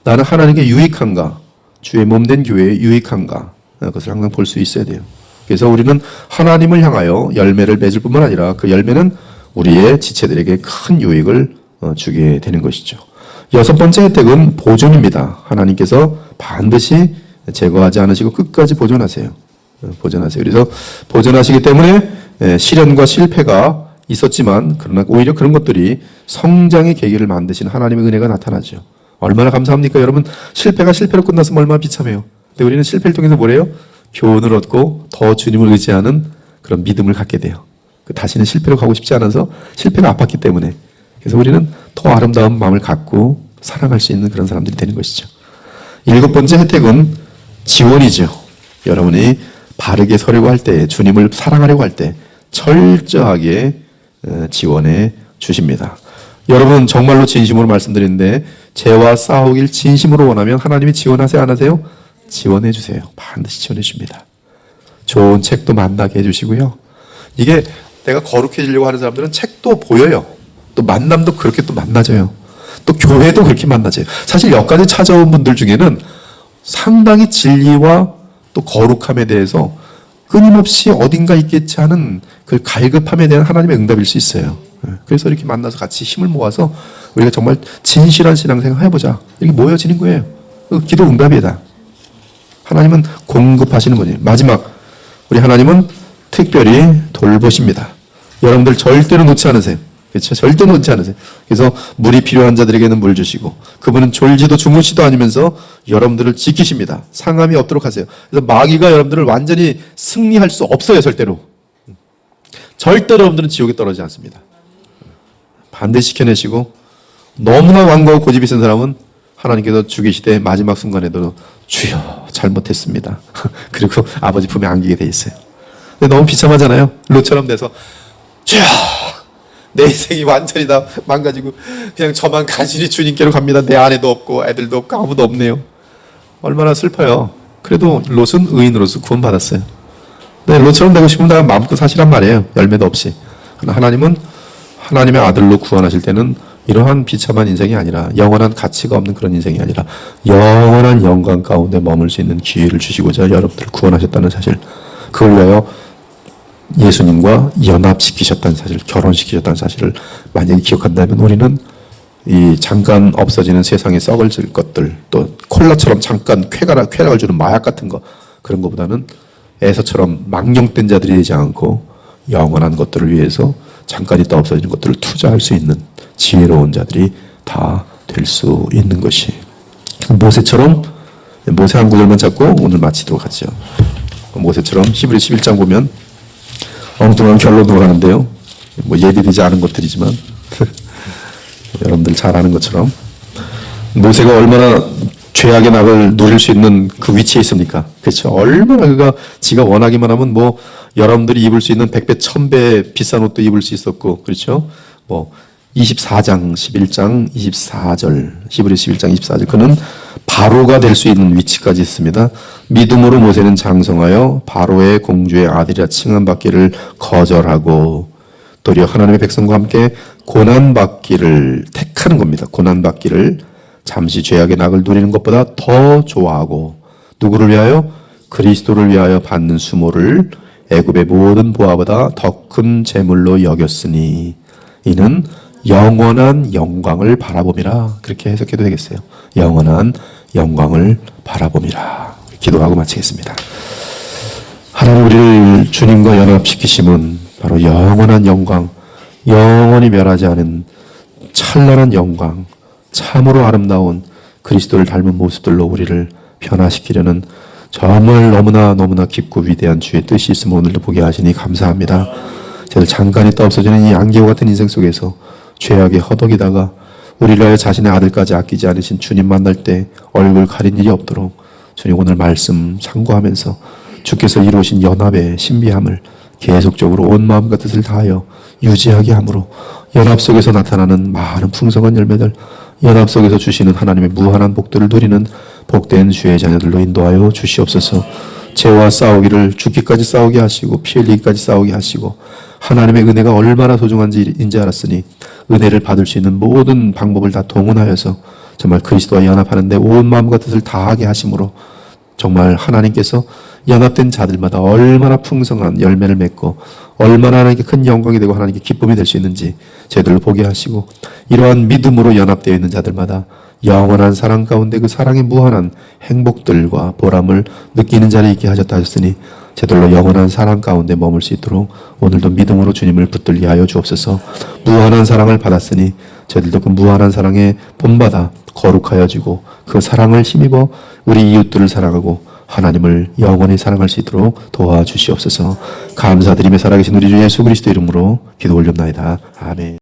나는 하나님께 유익한가? 주의 몸된 교회에 유익한가? 그것을 항상 볼 수 있어야 돼요. 그래서 우리는 하나님을 향하여 열매를 맺을 뿐만 아니라 그 열매는 우리의 지체들에게 큰 유익을 주게 되는 것이죠. 여섯 번째 혜택은 보존입니다. 하나님께서 반드시 제거하지 않으시고 끝까지 보존하세요. 보존하세요. 그래서 보존하시기 때문에 시련과 실패가 있었지만 그러나 오히려 그런 것들이 성장의 계기를 만드시는 하나님의 은혜가 나타나죠. 얼마나 감사합니까? 여러분 실패가 실패로 끝났으면 얼마나 비참해요. 근데 우리는 실패를 통해서 뭐래요? 교훈을 얻고 더 주님을 의지하는 그런 믿음을 갖게 돼요. 다시는 실패로 가고 싶지 않아서 실패가 아팠기 때문에. 그래서 우리는 더 아름다운 마음을 갖고 살아갈 수 있는 그런 사람들이 되는 것이죠. 일곱 번째 혜택은 지원이죠. 여러분이 바르게 서려고 할 때, 주님을 사랑하려고 할 때 철저하게 지원해 주십니다. 여러분 정말로 진심으로 말씀드리는데 죄와 싸우길 진심으로 원하면 하나님이 지원하세요, 안 하세요? 지원해 주세요. 반드시 지원해 줍니다. 좋은 책도 만나게 해주시고요. 이게 내가 거룩해지려고 하는 사람들은 책도 보여요. 또 만남도 그렇게 또 만나져요. 또 교회도 그렇게 만나져요. 사실 여기까지 찾아온 분들 중에는 상당히 진리와 또 거룩함에 대해서 끊임없이 어딘가 있겠지 하는 그 갈급함에 대한 하나님의 응답일 수 있어요. 그래서 이렇게 만나서 같이 힘을 모아서 우리가 정말 진실한 신앙생활 해보자. 이렇게 모여지는 거예요. 기도 응답이다. 하나님은 공급하시는 분이에요. 마지막, 우리 하나님은 특별히 돌보십니다. 여러분들 절대로 놓지 않으세요. 그렇죠? 절대 놓지 않으세요. 그래서 물이 필요한 자들에게는 물 주시고 그분은 졸지도 주무시도 아니면서 여러분들을 지키십니다. 상함이 없도록 하세요. 그래서 마귀가 여러분들을 완전히 승리할 수 없어요. 절대로. 절대로 여러분들은 지옥에 떨어지지 않습니다. 반드시 지켜내시고 너무나 완고하고 고집이 센 사람은 하나님께서 죽이시되 마지막 순간에도 주여 잘못했습니다. 그리고 아버지 품에 안기게 돼 있어요. 근데 너무 비참하잖아요. 롯처럼 돼서 주여 내 인생이 완전히 다 망가지고 그냥 저만 간신히 주님께로 갑니다. 내 아내도 없고 애들도 없고 아무도 없네요. 얼마나 슬퍼요. 그래도 롯은 의인으로서 구원받았어요. 네, 롯처럼 되고 싶으면 다 마음껏 사시란 말이에요. 열매도 없이. 그러나 하나님은 하나님의 아들로 구원하실 때는 이러한 비참한 인생이 아니라 영원한 가치가 없는 그런 인생이 아니라 영원한 영광 가운데 머물 수 있는 기회를 주시고자 여러분들을 구원하셨다는 사실, 그걸 위하여 예수님과 연합시키셨다는 사실, 결혼시키셨다는 사실을 만약에 기억한다면 우리는 이 잠깐 없어지는 세상에 썩어질 것들, 또 콜라처럼 잠깐 쾌락을 주는 마약 같은 거, 그런 것보다는 에서처럼 망령된 자들이 되지 않고 영원한 것들을 위해서 잠깐 있다 없어지는 것들을 투자할 수 있는 지혜로운 자들이 다 될 수 있는 것이, 모세처럼, 모세 한 구절만 잡고 오늘 마치도록 하죠. 모세처럼 히브리 11장 보면 엉뚱한 결론으로 가는데요. 뭐 예비되지 않은 것들이지만 여러분들 잘 아는 것처럼 모세가 얼마나 죄악의 낙을 누릴 수 있는 그 위치에 있습니까? 그렇죠. 얼마나 그가 지가 원하기만 하면 뭐 여러분들이 입을 수 있는 100배, 1000배 비싼 옷도 입을 수 있었고, 그렇죠. 뭐 24장, 11장, 24절, 히브리 11장, 24절. 그는 바로가 될 수 있는 위치까지 있습니다. 믿음으로 모세는 장성하여 바로의 공주의 아들이라 칭함받기를 거절하고 도리어 하나님의 백성과 함께 고난받기를 택하는 겁니다. 고난받기를 잠시 죄악의 낙을 누리는 것보다 더 좋아하고 누구를 위하여? 그리스도를 위하여 받는 수모를 애굽의 모든 보화보다 더 큰 재물로 여겼으니 이는 영원한 영광을 바라봄이라. 그렇게 해석해도 되겠어요. 영원한 영광을 바라봄이라. 기도하고 마치겠습니다. 하나님, 우리를 주님과 연합시키심은 바로 영원한 영광, 영원히 멸하지 않은 찬란한 영광, 참으로 아름다운 그리스도를 닮은 모습들로 우리를 변화시키려는 정말 너무나 깊고 위대한 주의 뜻이 있음을 오늘도 보게 하시니 감사합니다. 저들 잠깐 있다 없어지는 이 안개와 같은 인생 속에서 죄악에 허덕이다가 우리를 위하여 자신의 아들까지 아끼지 않으신 주님 만날 때 얼굴 가린 일이 없도록 주님 오늘 말씀 참고하면서 주께서 이루신 연합의 신비함을 계속적으로 온 마음과 뜻을 다하여 유지하게 함으로 연합 속에서 나타나는 많은 풍성한 열매들, 연합 속에서 주시는 하나님의 무한한 복들을 누리는 복된 주의 자녀들로 인도하여 주시옵소서. 죄와 싸우기를 죽기까지 싸우게 하시고 피 흘리기까지 싸우게 하시고 하나님의 은혜가 얼마나 소중한지인지 알았으니 은혜를 받을 수 있는 모든 방법을 다 동원하여서 정말 그리스도와 연합하는데 온 마음과 뜻을 다하게 하심으로 정말 하나님께서 연합된 자들마다 얼마나 풍성한 열매를 맺고 얼마나 하나님께 큰 영광이 되고 하나님께 기쁨이 될 수 있는지 저희들로 보게 하시고 이러한 믿음으로 연합되어 있는 자들마다 영원한 사랑 가운데 그 사랑의 무한한 행복들과 보람을 느끼는 자리에 있게 하셨다 하셨으니 저희들로 영원한 사랑 가운데 머물 수 있도록 오늘도 믿음으로 주님을 붙들게 하여 주옵소서. 무한한 사랑을 받았으니 저희들도 그 무한한 사랑에 본받아 거룩하여지고 그 사랑을 힘입어 우리 이웃들을 사랑하고 하나님을 영원히 사랑할 수 있도록 도와주시옵소서. 감사드리며 살아계신 우리 주 예수 그리스도 이름으로 기도 올렸나이다. 아멘.